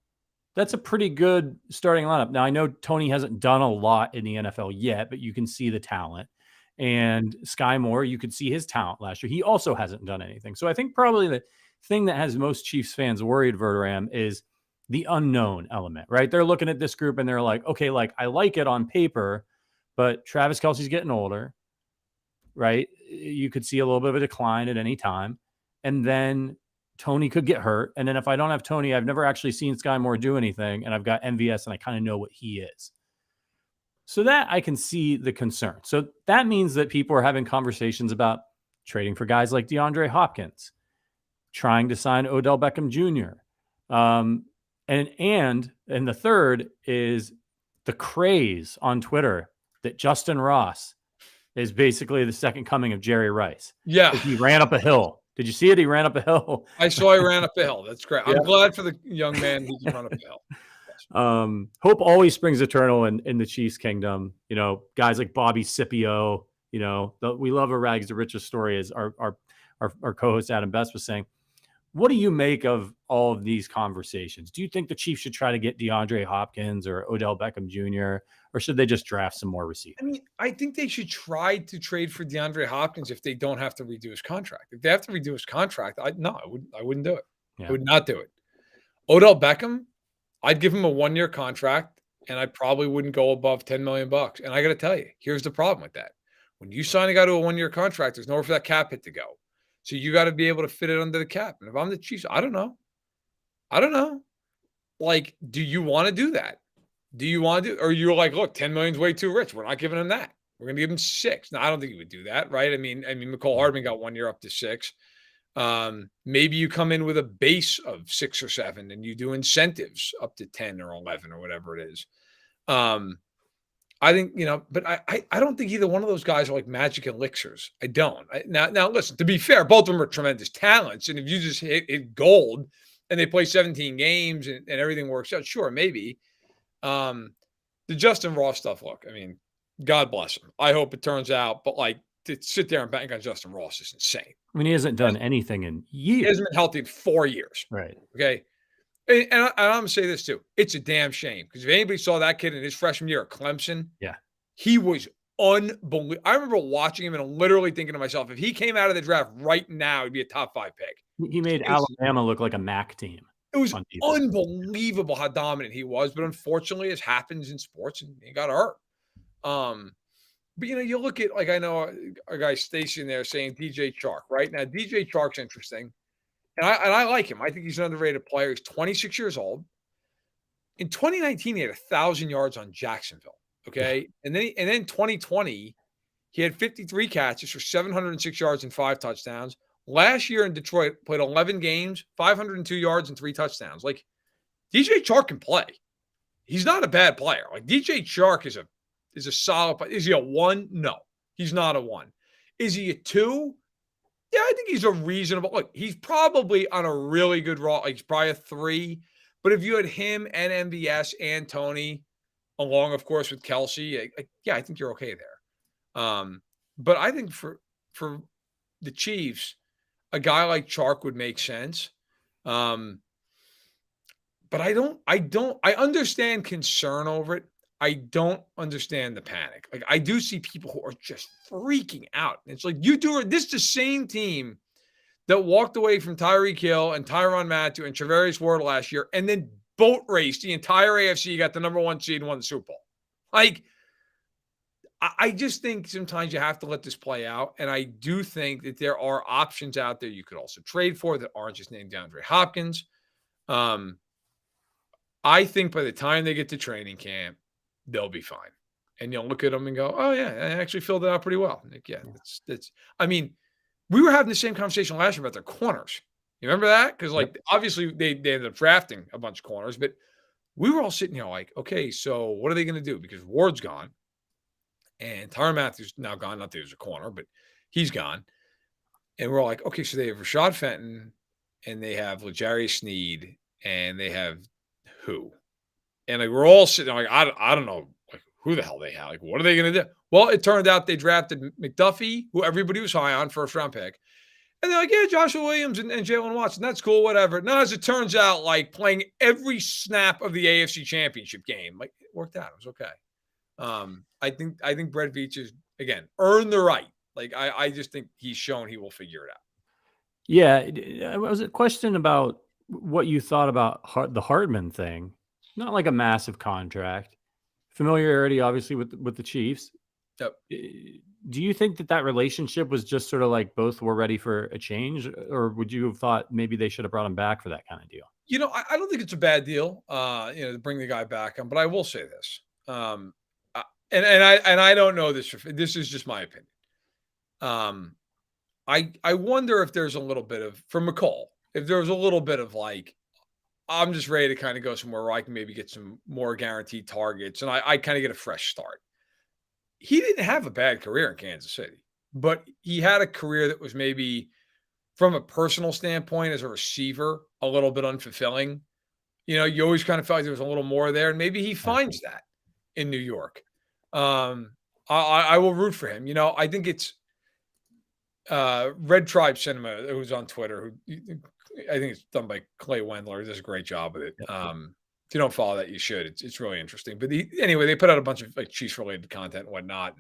that's a pretty good starting lineup. Now, I know Toney hasn't done a lot in the NFL yet, but you can see the talent. And Sky Moore, you could see his talent last year. He also hasn't done anything. So I think probably the thing that has most Chiefs fans worried, Verderame, is the unknown element, right? They're looking at this group and they're like, okay, like I like it on paper, but Travis Kelce's getting older, right? You could see a little bit of a decline at any time. And then Toney could get hurt. And then if I don't have Toney, I've never actually seen Sky Moore do anything. And I've got MVS and I kind of know what he is. So that I can see the concern. So that means that people are having conversations about trading for guys like DeAndre Hopkins, trying to sign Odell Beckham Jr. And the third is the craze on Twitter that Justin Ross is basically the second coming of Jerry Rice. Yeah. He ran up a hill. Did you see it? He ran up a hill. I saw he ran up a hill. That's great. Yeah. I'm glad for the young man who can run up a hill. Hope always springs eternal in the Chiefs kingdom. You know, guys like Bobby Scipio, you know, we love a rags to riches story, as our co-host Adam Best was saying. What do you make of all of these conversations? Do you think the Chiefs should try to get DeAndre Hopkins or Odell Beckham Jr., or should they just draft some more receivers? I mean, I think they should try to trade for DeAndre Hopkins if they don't have to redo his contract. If they have to redo his contract, I wouldn't do it. Yeah. I would not do it. Odell Beckham, I'd give him a 1-year contract, and I probably wouldn't go above $10 million. And I got to tell you, here's the problem with that. When you sign a guy to a 1-year contract, there's nowhere for that cap hit to go. So you got to be able to fit it under the cap. And if I'm the Chiefs, I don't know. Like, do you want to do that? Do you want to do, or you're like, look, 10 million is way too rich. We're not giving him that. We're going to give him 6. Now, I don't think he would do that, right? I mean, McCole Hardman got 1 year up to 6. Maybe you come in with a base of 6 or 7 and you do incentives up to 10 or 11 or whatever it is. I think, but I don't think either one of those guys are like magic elixirs. I don't. Now listen, to be fair, both of them are tremendous talents. And if you just hit gold and they play 17 games and everything works out, sure, maybe. The Justin Ross stuff, look, I mean, God bless him. I hope it turns out, but like to sit there and bank on Justin Ross is insane. I mean, he hasn't done anything in years. He hasn't been healthy in 4 years. Right. Okay. And I'm going to say this too. It's a damn shame because if anybody saw that kid in his freshman year at Clemson, yeah, he was unbelievable. I remember watching him and literally thinking to myself, if he came out of the draft right now, he'd be a top 5 pick. He made Alabama look like a MAC team. It was unbelievable how dominant he was, but unfortunately, as happens in sports, and he got hurt. But you look at, like, I know our guy stationed there saying DJ Chark, right? Now, DJ Chark's interesting. And I like him. I think he's an underrated player. He's 26 years old. In 2019, he had 1,000 yards on Jacksonville. Okay. And then 2020, he had 53 catches for 706 yards and 5 touchdowns. Last year in Detroit, played 11 games, 502 yards and 3 touchdowns. Like, DJ Chark can play. He's not a bad player. Like, DJ Chark is a solid player. Is he a 1? No, he's not a 1. Is he a 2? Yeah, I think he's a reasonable. Look, he's probably on a really good raw. Like, he's probably a 3. But if you had him and MVS and Toney, along, of course, with Kelce, I think you're okay there. But I think for the Chiefs, a guy like Chark would make sense. But I understand concern over it. I don't understand the panic. Like, I do see people who are just freaking out. It's like, this is the same team that walked away from Tyreek Hill and Tyrann Mathieu and Travarius Ward last year and then boat raced the entire AFC, got the number 1 seed and won the Super Bowl. Like, I just think sometimes you have to let this play out. And I do think that there are options out there you could also trade for that aren't just named DeAndre Hopkins. I think by the time they get to training camp, they'll be fine. And you'll look at them and go, oh, yeah, I actually filled it out pretty well. Like, yeah, that's. I mean, we were having the same conversation last year about their corners. You remember that? Because, like, obviously they ended up drafting a bunch of corners, but we were all sitting here like, okay, so what are they going to do? Because Ward's gone and Tyrann Mathieu's now gone. Not that he was a corner, but he's gone. And we're like, okay, so they have Rashad Fenton and they have L'Jarius Sneed and they have who? And like we're all sitting there like, I don't know like who the hell they have. Like, what are they gonna do? Well, it turned out they drafted McDuffie, who everybody was high on, first round pick. And they're like, yeah, Joshua Williams and Jalen Watson, that's cool, whatever. Now, as it turns out, like playing every snap of the AFC Championship game, like it worked out. It was okay. I think Brett Veach is again earned the right. Like I just think he's shown he will figure it out. Yeah, it was a question about what you thought about the Hardman thing. Not like a massive contract, familiarity, obviously with the Chiefs. Yep. Do you think that relationship was just sort of like both were ready for a change, or would you have thought maybe they should have brought him back for that kind of deal? You know, I don't think it's a bad deal, to bring the guy back on. But I will say this, and I don't know this. This is just my opinion. I wonder if there's a little bit of for McCall, if there was a little bit of like, I'm just ready to kind of go somewhere where I can maybe get some more guaranteed targets, and I kind of get a fresh start. He didn't have a bad career in Kansas City, but he had a career that was maybe from a personal standpoint as a receiver, a little bit unfulfilling. You always kind of felt like there was a little more there, and maybe he finds that in New York. I will root for him. I think it's Red Tribe Cinema, who's on Twitter, who I think it's done by Clay Wendler. He does a great job with it. If you don't follow that, you should. It's really interesting. But anyway, they put out a bunch of like Chiefs related content and whatnot.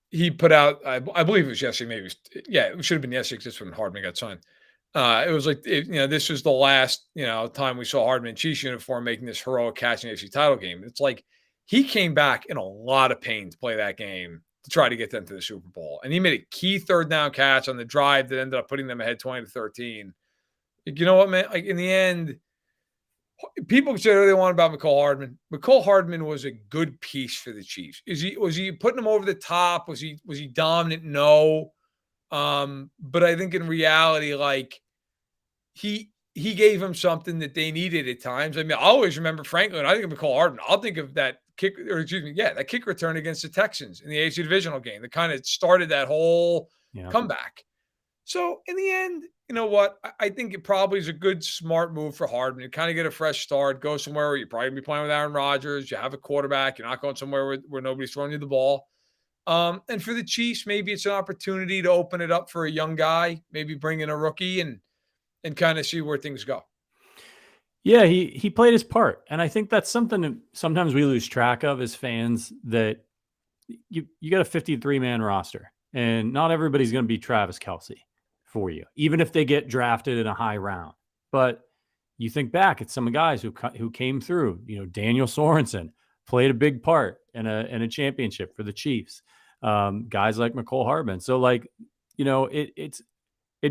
He put out, I believe it was yesterday, maybe it should have been yesterday because that's when Hardman got signed. It was like, this was the last, time we saw Hardman in Chiefs uniform making this heroic catch in the AFC title game. It's like he came back in a lot of pain to play that game to try to get them to the Super Bowl. And he made a key third down catch on the drive that ended up putting them ahead 20-13. Like, you know what, man? Like in the end, people can say what they want about McCall Hardman. McCall Hardman was a good piece for the Chiefs. Was he putting them over the top? Was he dominant? No. But I think in reality, like he gave them something that they needed at times. I mean, I always remember Franklin. I think of McCall Hardman. I'll think of that that kick return against the Texans in the AFC divisional game that kind of started that whole comeback. So in the end, you know what? I think it probably is a good, smart move for Hardman to kind of get a fresh start, go somewhere where you're probably be playing with Aaron Rodgers. You have a quarterback. You're not going somewhere where nobody's throwing you the ball. And for the Chiefs, maybe it's an opportunity to open it up for a young guy, maybe bring in a rookie and kind of see where things go. Yeah, he played his part. And I think that's something that sometimes we lose track of as fans, that you got a 53-man roster, and not everybody's going to be Travis Kelce for you, even if they get drafted in a high round. But you think back at some guys who came through, Daniel Sorensen played a big part in a championship for the Chiefs. Guys like McCall Hardman. So it'd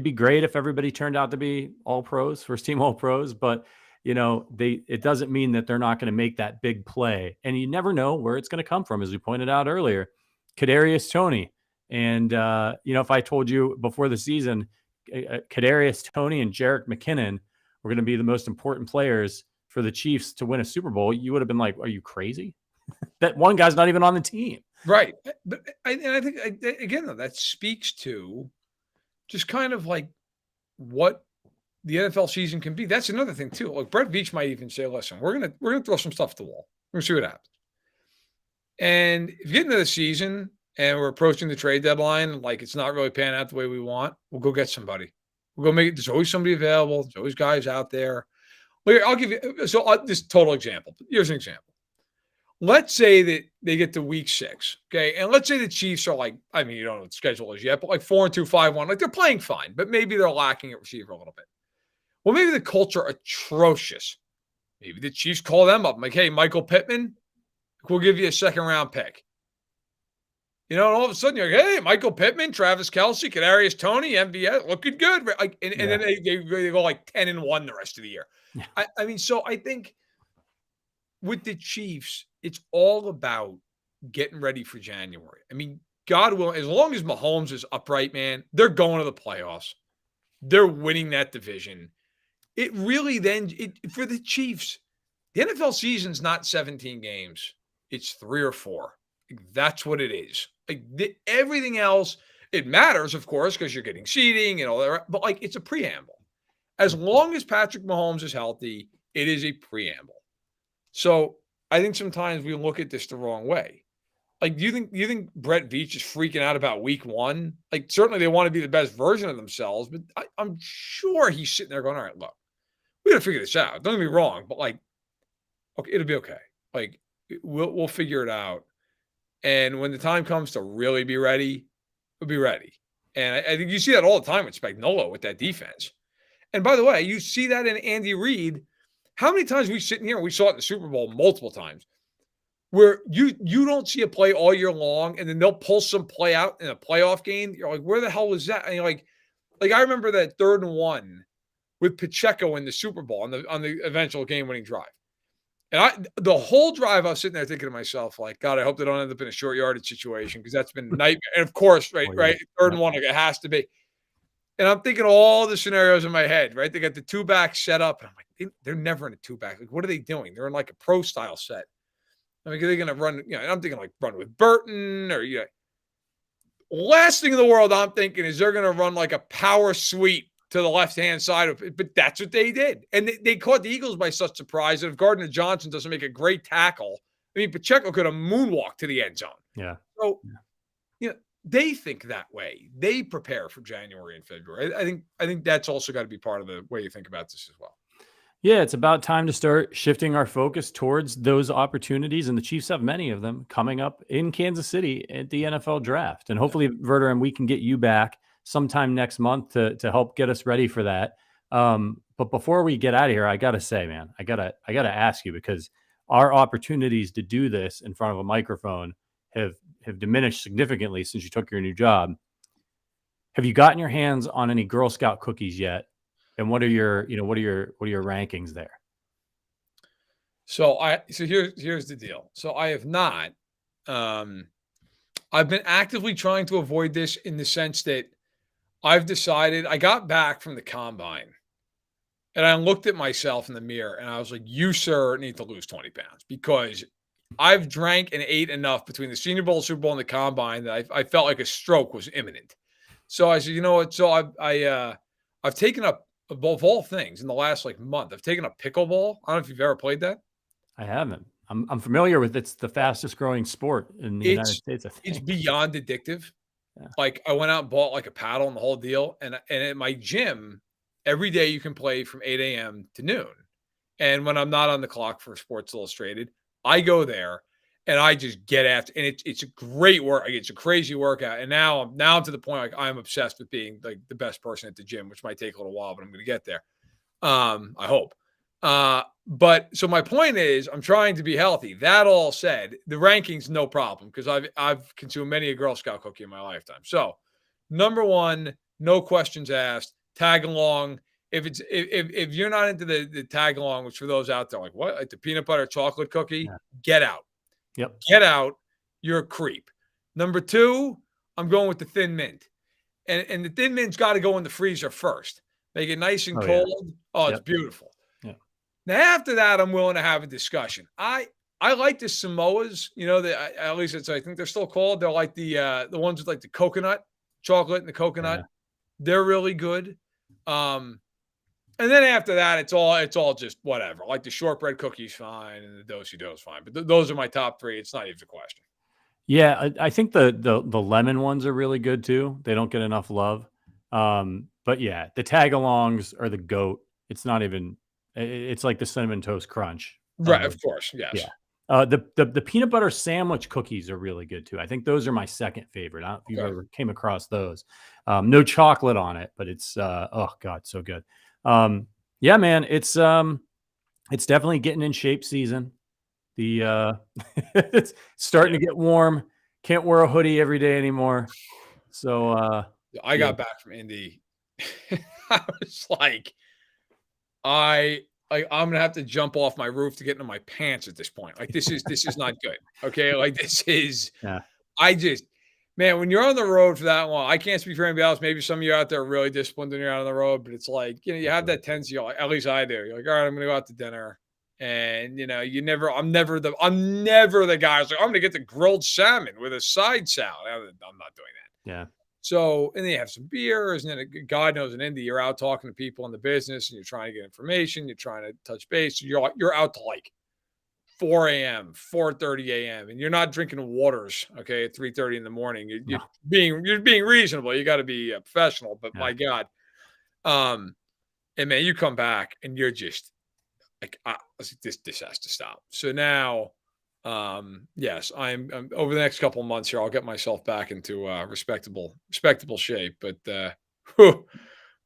be great if everybody turned out to be all pros, first team all pros, but it doesn't mean that they're not going to make that big play. And you never know where it's going to come from. As we pointed out earlier, Kadarius Toney. And, if I told you before the season, Kadarius Toney and Jerick McKinnon were going to be the most important players for the Chiefs to win a Super Bowl, you would have been like, are you crazy? That one guy's not even on the team. Right. But I think, again, though, that speaks to just kind of like what the NFL season can be. That's another thing too. Like Brett Veach might even say, listen, we're gonna throw some stuff at the wall. We're gonna see what happens. And if you get into the season and we're approaching the trade deadline, like it's not really panning out the way we want, we'll go get somebody. We'll go make it. There's always somebody available. There's always guys out there. Well, I'll give you this total example. Here's an example. Let's say that they get to week 6, okay? And let's say the Chiefs are like, I mean, you don't know what the schedule is yet, but like 4-2, 5-1. Like they're playing fine, but maybe they're lacking at receiver a little bit. Well, maybe the Colts are atrocious. Maybe the Chiefs call them up. I'm like, hey, Michael Pittman, we'll give you a second-round pick. And all of a sudden you're like, hey, Michael Pittman, Travis Kelce, Kadarius Toney, MVS, looking good. Like, and then they go like 10-1 the rest of the year. Yeah. I mean, so I think with the Chiefs, it's all about getting ready for January. I mean, God willing, as long as Mahomes is upright, man, they're going to the playoffs. They're winning that division. It really for the Chiefs, the NFL season's not 17 games. It's 3 or 4. That's what it is. Like everything else, it matters, of course, because you're getting seeding and all that, but like it's a preamble. As long as Patrick Mahomes is healthy, it is a preamble. So I think sometimes we look at this the wrong way. Like, do you think Brett Veach is freaking out about week 1? Like, certainly they want to be the best version of themselves, but I'm sure he's sitting there going, all right, look, we got to figure this out. Don't get me wrong, but like, okay, it'll be okay. Like, we'll figure it out. And when the time comes to really be ready, we'll be ready. And I think you see that all the time with Spagnuolo with that defense. And by the way, you see that in Andy Reid. How many times we sit in here and we saw it in the Super Bowl multiple times, where you don't see a play all year long, and then they'll pull some play out in a playoff game. You're like, where the hell was that? And you're like I remember that 3rd and 1 with Pacheco in the Super Bowl on the eventual game-winning drive. And the whole drive, I was sitting there thinking to myself, like, God, I hope they don't end up in a short yardage situation, because that's been nightmare. And of course, right, 3rd and 1, like, it has to be. And I'm thinking all the scenarios in my head, right? They got the 2-back set up, and I'm like, they're never in a 2-back. Like, what are they doing? They're in like a pro style set. I mean, are they going to run? And I'm thinking like run with Burton, or last thing in the world I'm thinking is they're going to run like a power sweep to the left-hand side of it. But that's what they did. And they caught the Eagles by such surprise that if Gardner Johnson doesn't make a great tackle, I mean, Pacheco could have moonwalked to the end zone. Yeah. So, they think that way. They prepare for January and February. I think that's also got to be part of the way you think about this as well. Yeah, it's about time to start shifting our focus towards those opportunities, and the Chiefs have many of them coming up in Kansas City at the NFL draft. And hopefully, Verderame, we can get you back sometime next month to help get us ready for that. But before we get out of here, I gotta say, man, I gotta ask you, because our opportunities to do this in front of a microphone have diminished significantly since you took your new job. Have you gotten your hands on any Girl Scout cookies yet? And what are your rankings there? So here's the deal. So I have not. I've been actively trying to avoid this, in the sense that I've decided, I got back from the combine and I looked at myself in the mirror and I was like, you, sir, need to lose 20 pounds, because I've drank and ate enough between the Senior Bowl, Super Bowl, and the combine that I felt like a stroke was imminent. So I said, you know what? So I've taken up, above all things, in the last month, I've taken up pickleball. I don't know if you've ever played that. I haven't. I'm familiar with it. It's the fastest growing sport in the United States, I think. It's beyond addictive. Yeah. Like, I went out and bought like a paddle and the whole deal. And at my gym, every day you can play from 8 a.m. to noon. And when I'm not on the clock for Sports Illustrated, I go there and I just get after, and it's a great work. It's a crazy workout. And now I'm to the point, like, I'm obsessed with being like the best person at the gym, which might take a little while, but I'm going to get there. I hope. But so my point is, I'm trying to be healthy. That all said, the rankings, no problem, because I've consumed many a Girl Scout cookie in my lifetime. So number one, no questions asked, tag along. If you're not into the tag along, which for those out there, like, what, like the peanut butter chocolate cookie, get out. Yep. Get out. You're a creep. Number two, I'm going with the Thin Mint. And the Thin Mint's got to go in the freezer first. Make it nice and cold. Yeah. Oh, it's beautiful. Yeah. Now, after that, I'm willing to have a discussion. I like the Samoas, at least I think they're still called. They're like the ones with like the coconut chocolate and the coconut. Yeah. They're really good. And then after that, it's all just whatever. Like the shortbread cookie's fine and the do-si-do's fine. But those are my top three. It's not even a question. Yeah, I think the lemon ones are really good too. They don't get enough love. But yeah, the tag-alongs are the GOAT. It's not even. It's like the Cinnamon Toast Crunch. Right, of course, yes. Yeah. The peanut butter sandwich cookies are really good too. I think those are my second favorite. I don't know if you ever came across those. No chocolate on it, but it's oh God, so good. Yeah, man, it's definitely getting in shape season. It's starting to get warm. Can't wear a hoodie every day anymore. So I got back from Indy. I was like, I'm gonna have to jump off my roof to get into my pants at this point. Like, this is not good. Okay, like, this is. Yeah. Man, when you're on the road for that long, I can't speak for anybody else. Maybe some of you out there are really disciplined when you're out on the road, but it's like, you have that tendency, at least I do. You're like, all right, I'm going to go out to dinner. And, I'm never the guy who's like, I'm going to get the grilled salmon with a side salad. I'm not doing that. Yeah. So, and then you have some beers, and then God knows in Indy, you're out talking to people in the business, and you're trying to get information, you're trying to touch base. So you're out to like 4 a.m., 4:30 a.m., and you're not drinking waters, okay, at 3:30 in the morning. No. You're being reasonable. You got to be professional, but Yeah. my God, and man, you come back and you're just like, this has to stop. So now, yes, I'm over the next couple of months here, I'll get myself back into respectable shape. But whew,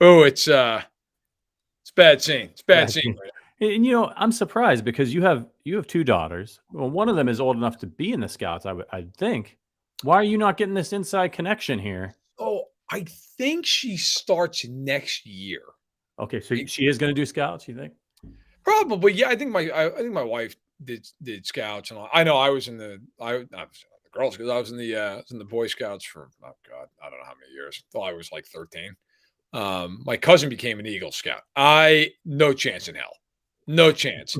oh, it's bad scene. It's bad Yeah. scene. And I'm surprised because you have 2 daughters. Well, one of them is old enough to be in the Scouts, I'd think. Why are you not getting this inside connection here? Oh, I think she starts next year. Okay, so she is going to do Scouts, you think? Probably, yeah. I think my wife did Scouts, and I know I was in the not the Girl Scouts. I was in the Boy Scouts for, oh God, I don't know how many years. Until I was like 13. My cousin became an Eagle Scout. No chance in hell, no chance.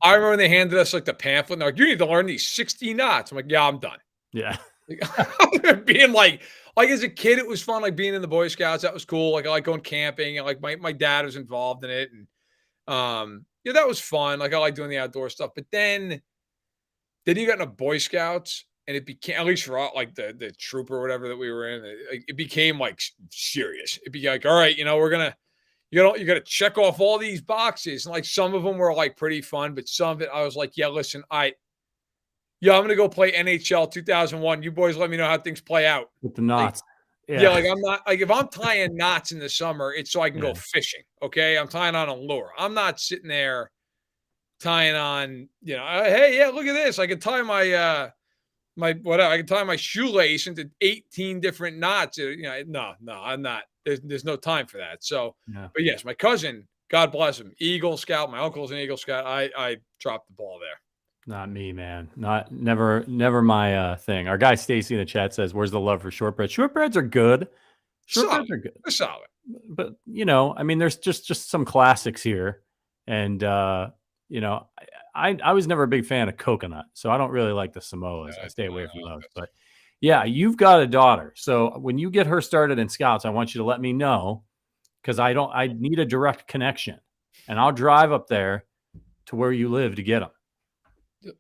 I remember when they handed us like the pamphlet, and they're like, "You need to learn these 60 knots." I'm like, "Yeah, I'm done." Yeah. Being like as a kid, it was fun, like being in the Boy Scouts. That was cool. Like I like going camping, and like my dad was involved in it, and yeah, that was fun. Like I like doing the outdoor stuff. But then you got into Boy Scouts, and it became, at least for like the troop or whatever that we were in, it became like serious. It became like, all right, we're gonna, you got to check off all these boxes, and like some of them were like pretty fun, but some of it I was like, yeah, listen, I'm gonna go play NHL 2001. You boys, let me know how things play out With the knots. Yeah, like I'm not like if I'm tying knots in the summer, it's so I can go fishing. Okay, I'm tying on a lure. I'm not sitting there tying on, hey, yeah, look at this. I can tie I can tie my shoelace into 18 different knots. No, I'm not. There's no time for that. So, but yes, my cousin, God bless him, Eagle Scout. My uncle's an Eagle Scout. I dropped the ball there. Not me, man. Never my thing. Our guy Stacy in the chat says, "Where's the love for shortbread?" Shortbreads are good. Shortbreads are good. They're solid. But I mean, there's just some classics here, and I was never a big fan of coconut, so I don't really like the Samoas. I stay away from those. But yeah, you've got a daughter, so when you get her started in Scouts, I want you to let me know because I need a direct connection, and I'll drive up there to where you live to get them.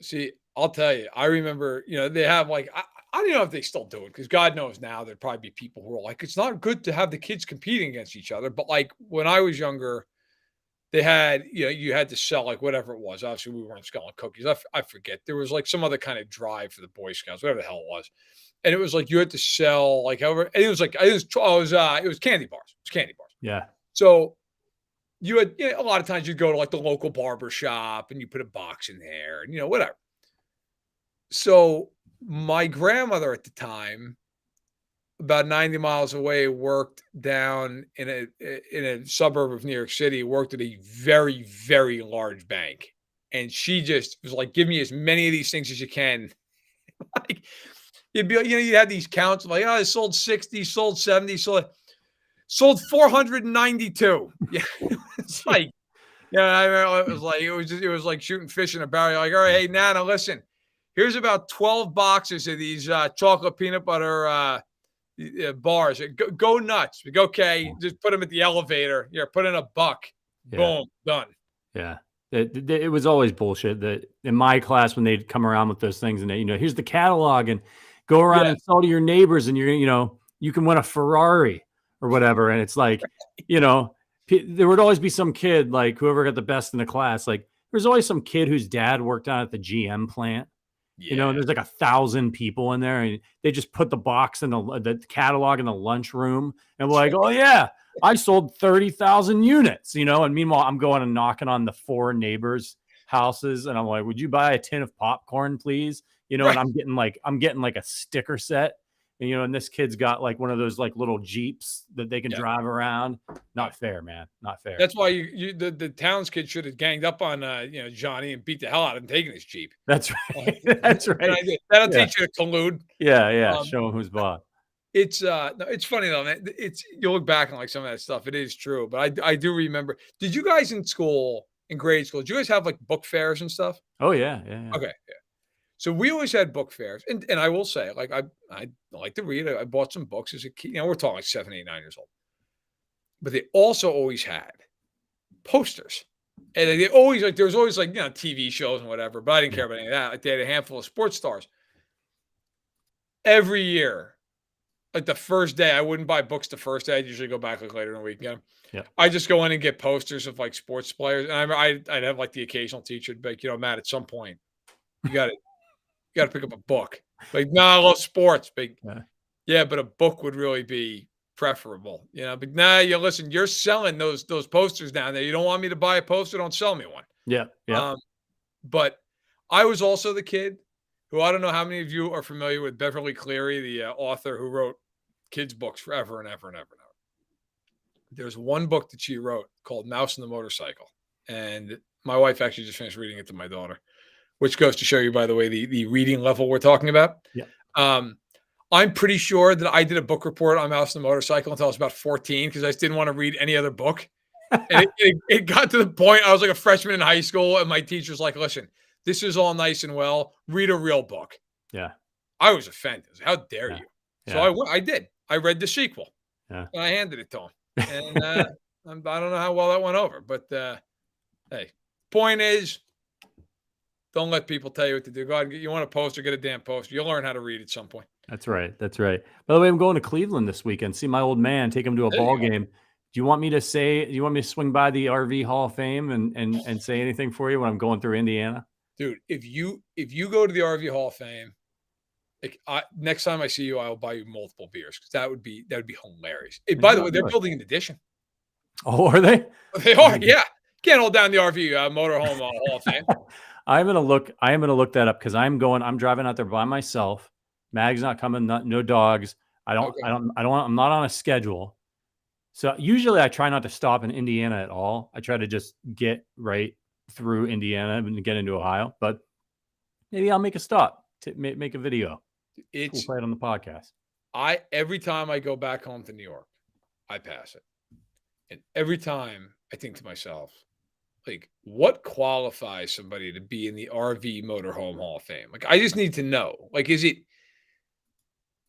See, I'll tell you, I remember, they have like, I don't know if they still do it because God knows now there'd probably be people who are like, it's not good to have the kids competing against each other. But like when I was younger, they had, you had to sell like whatever it was. Obviously, we weren't selling cookies. I forget. There was like some other kind of drive for the Boy Scouts, whatever the hell it was. And it was like you had to sell like however, and it was like, it was candy bars. It was candy bars. Yeah. So you had, a lot of times you'd go to like the local barber shop and you put a box in there and, whatever. So my grandmother at the time, about 90 miles away, worked down in a suburb of New York City, worked at a very, very large bank. And she just was like, give me as many of these things as you can. Like you'd be, you had these counts like, I sold 60, sold 70, sold 492. Yeah. It's like, I remember it was like shooting fish in a barrel. Like, all right, hey, Nana, listen, here's about 12 boxes of these chocolate peanut butter bars. Go nuts. Okay, just put them at the elevator. Put in $1. Boom, done. Yeah. It was always bullshit that in my class when they'd come around with those things and here's the catalog and go around and sell to your neighbors and you can win a Ferrari or whatever. And it's like, there would always be some kid, like whoever got the best in the class. Like there's always some kid whose dad worked on at the GM plant. Yeah. There's like 1,000 people in there and they just put the box in the catalog in the lunchroom and we're like, oh yeah, I sold 30,000 units, and meanwhile I'm going and knocking on the 4 neighbors' houses and I'm like, would you buy a tin of popcorn, please? And I'm getting like a sticker set. And this kid's got like one of those like little Jeeps that they can drive around. Not fair, man. Not fair. That's why the Towns kid should have ganged up on Johnny and beat the hell out of him taking his Jeep. That's right. That's right. That'll teach you to collude. Yeah. Show him who's boss. It's funny though, man. You look back on like some of that stuff. It is true, but I do remember. Did you guys in grade school, did you guys have like book fairs and stuff? Oh yeah. Okay. Yeah. So we always had book fairs, and I will say, like I like to read. I bought some books as a kid. We're talking like 7, 8, 9 years old. But they also always had posters. And they always there was always TV shows and whatever, but I didn't care about any of that. Like they had a handful of sports stars. Every year, like the first day, I wouldn't buy books the first day. I'd usually go back like later in the weekend. Yeah. I just go in and get posters of like sports players. And I'd have like the occasional teacher be like, Matt, at some point, you got to pick up a book. Like, no, I love sports. But yeah, but a book would really be preferable, but listen, you're selling those posters down there. You don't want me to buy a poster, don't sell me one. Yeah. But I was also the kid who, I don't know how many of you are familiar with Beverly Cleary, the author who wrote kids books forever and ever and ever and ever. There's one book that she wrote called Mouse and the Motorcycle, and my wife actually just finished reading it to my daughter, which goes to show you, by the way, the reading level we're talking about. I'm pretty sure that I did a book report on Mouse and the Motorcycle until I was about 14 because I just didn't want to read any other book. And it got to the point, I was like a freshman in high school, and my teacher's like, listen, this is all nice and well. Read a real book. Yeah. I was offended. How dare you? So I did. I read the sequel. Yeah. And I handed it to him. And I don't know how well that went over. But hey, point is, don't let people tell you what to do. Go ahead, you want a poster, get a damn poster. You'll learn how to read at some point. That's right. That's right. By the way, I'm going to Cleveland this weekend. See my old man, take him to a ball game. Do you want me to swing by the RV Hall of Fame and say anything for you when I'm going through Indiana? Dude, if you go to the RV Hall of Fame, like next time I see you, I will buy you multiple beers because that would be hilarious. By the way, they're building an addition. Oh, are they? They are, yeah. Can't hold down the RV Motorhome Hall of Fame. I'm gonna look that up because I'm driving out there by myself. Mag's not coming, no dogs. I'm not on a schedule. So usually I try not to stop in Indiana at all. I try to just get right through Indiana and get into Ohio, but maybe I'll make a stop to make a video. We'll play it on the podcast. Every time I go back home to New York, I pass it. And every time I think to myself, like, what qualifies somebody to be in the RV Motorhome Hall of Fame? Like, I just need to know. Like, is it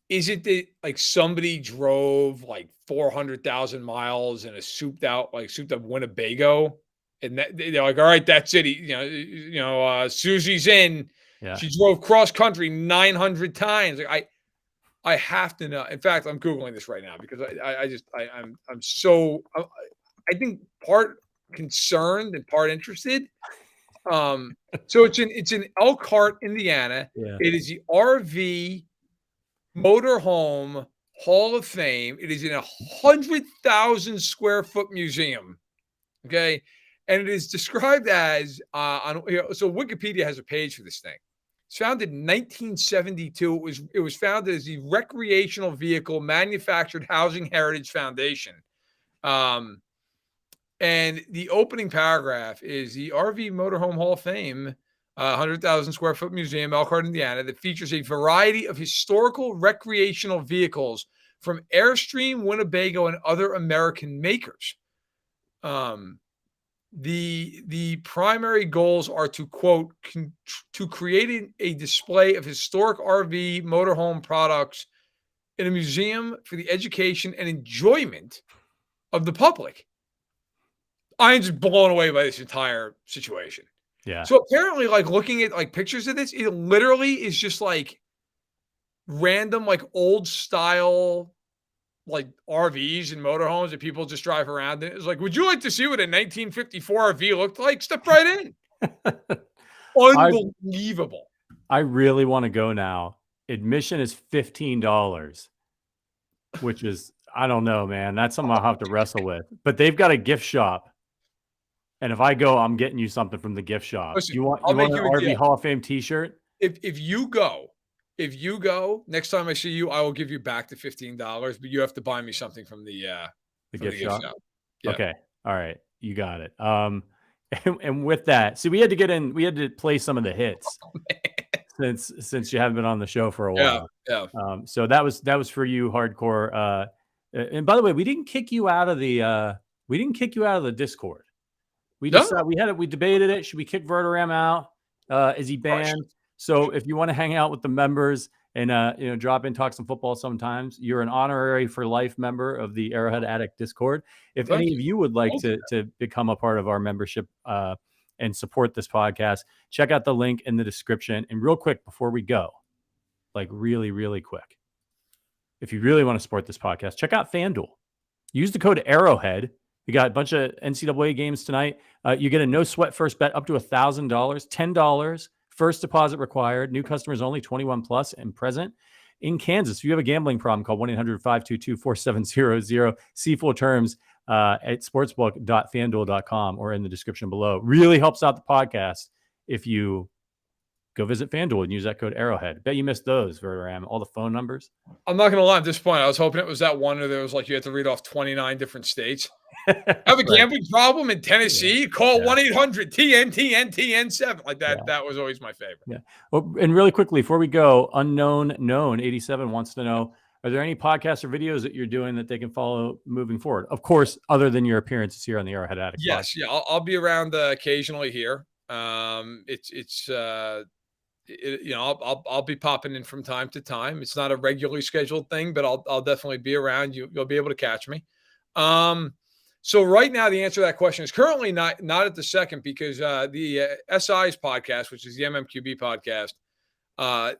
that like somebody drove like 400,000 miles in a souped up Winnebago, and they're like, all right, that's it. Susie's in. Yeah. She drove cross country 900 times. Like, I have to know. In fact, I'm Googling this right now because I'm so I think part concerned and part interested. So it's in Elkhart, Indiana. Yeah. It is the RV Motorhome Hall of Fame. It is in 100,000 square foot museum. Okay. And it is described as so Wikipedia has a page for this thing. It's founded in 1972. It was founded as the Recreational Vehicle Manufactured Housing Heritage Foundation. And the opening paragraph is the RV Motorhome Hall of Fame, 100,000 square foot museum, Elkhart, Indiana, that features a variety of historical recreational vehicles from Airstream, Winnebago, and other American makers. The primary goals are to, quote, to create a display of historic RV motorhome products in a museum for the education and enjoyment of the public. I'm just blown away by this entire situation. Yeah. So apparently, like, looking at like pictures of this, it literally is just like random, like old style, like RVs and motorhomes that people just drive around in. It's like, would you like to see what a 1954 RV looked like? Step right in. Unbelievable. I really want to go now. Admission is $15, which is, I don't know, man. That's something I'll have to wrestle with. But they've got a gift shop. And if I go, I'm getting you something from the gift shop. Listen, you want an RV Hall of Fame t-shirt? If you go, next time I see you, I will give you back the $15, but you have to buy me something from the gift shop. Yeah. Okay. All right. You got it. And with that, see, we had to play some of the hits since you haven't been on the show for a while. Yeah. So that was for you, hardcore. And by the way, we didn't kick you out of the Discord. We debated it. Should we kick Verderame out? Is he banned? So if you want to hang out with the members and drop in, talk some football sometimes, you're an honorary for life member of the Arrowhead Addict Discord. If any of you would like to become a part of our membership and support this podcast, check out the link in the description. And real quick before we go, like really, really quick, if you really want to support this podcast, check out FanDuel. Use the code Arrowhead. We got a bunch of NCAA games tonight. You get a no sweat first bet up to $1,000, $10 first deposit required. New customers only, 21 plus and present in Kansas. If you have a gambling problem, call 1-800-522-4700. See full terms at sportsbook.fanduel.com or in the description below. Really helps out the podcast if you go visit FanDuel and use that code Arrowhead. Bet you missed those, Verderame. All the phone numbers. I'm not going to lie. At this point, I was hoping it was that one where there was like you had to read off 29 different states. I have a gambling problem in Tennessee. Yeah. Call 1-800-TN-TN-TN7. Like that. Yeah. That was always my favorite. Yeah. Well, and really quickly before we go, Unknown Known 87 wants to know: are there any podcasts or videos that you're doing that they can follow moving forward? Of course, other than your appearances here on the Arrowhead Addict. Yes. podcast. Yeah. I'll be around occasionally here. I'll be popping in from time to time. It's not a regularly scheduled thing, but I'll definitely be around. You'll be able to catch me. So right now, the answer to that question is currently not at the second, because the SI's podcast, which is the MMQB podcast,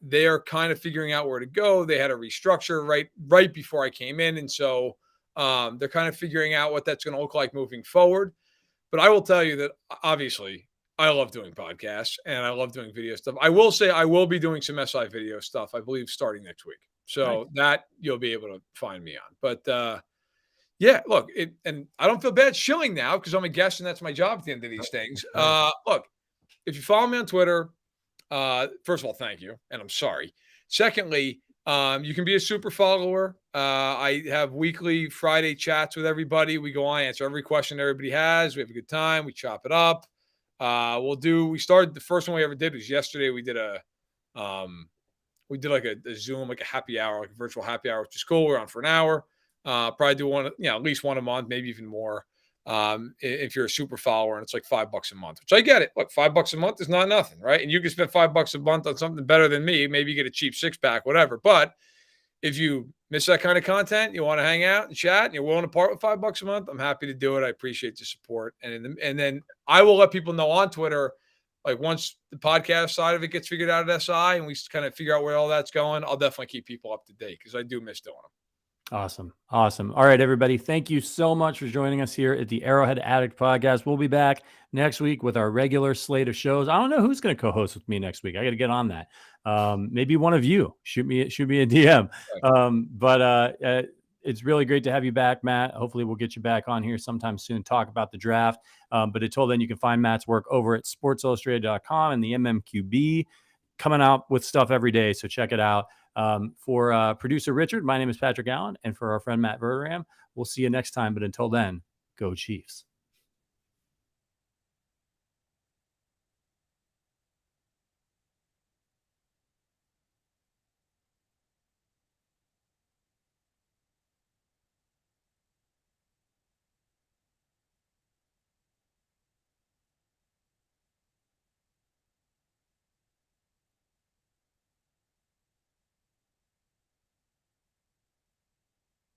they are kind of figuring out where to go. They had a restructure right before I came in, and so they're kind of figuring out what that's going to look like moving forward. But I will tell you that obviously I love doing podcasts and I love doing video stuff. I will say I will be doing some SI video stuff, I believe, starting next week. So nice. That you'll be able to find me on. But yeah, look, and I don't feel bad shilling now because I'm a guest and that's my job at the end of these things. Look, if you follow me on Twitter, first of all, thank you. And I'm sorry. Secondly, you can be a super follower. I have weekly Friday chats with everybody. We go on, answer every question everybody has. We have a good time. We chop it up. We started, the first one we ever did was yesterday. We did like a Zoom, like a happy hour, like a virtual happy hour to school. We're on for an hour. Probably do one, at least one a month, maybe even more. If you're a super follower, and it's like $5 a month, which I get it. Look, $5 a month is not nothing, right? And you can spend $5 a month on something better than me. Maybe you get a cheap 6-pack, whatever. But if you miss that kind of content, you want to hang out and chat, and you're willing to part with $5 a month, I'm happy to do it. I appreciate the support. And then I will let people know on Twitter, like once the podcast side of it gets figured out at SI and we kind of figure out where all that's going, I'll definitely keep people up to date because I do miss doing them. Awesome. All right, everybody. Thank you so much for joining us here at the Arrowhead Addict podcast. We'll be back next week with our regular slate of shows. I don't know who's going to co-host with me next week. I got to get on that. Maybe one of you shoot me a DM. But it's really great to have you back, Matt. Hopefully we'll get you back on here sometime soon, talk about the draft. But until then, you can find Matt's work over at sportsillustrated.com and the MMQB, coming out with stuff every day. So check it out. For producer Richard, my name is Patrick Allen. And for our friend Matt Verderame, we'll see you next time. But until then, go Chiefs.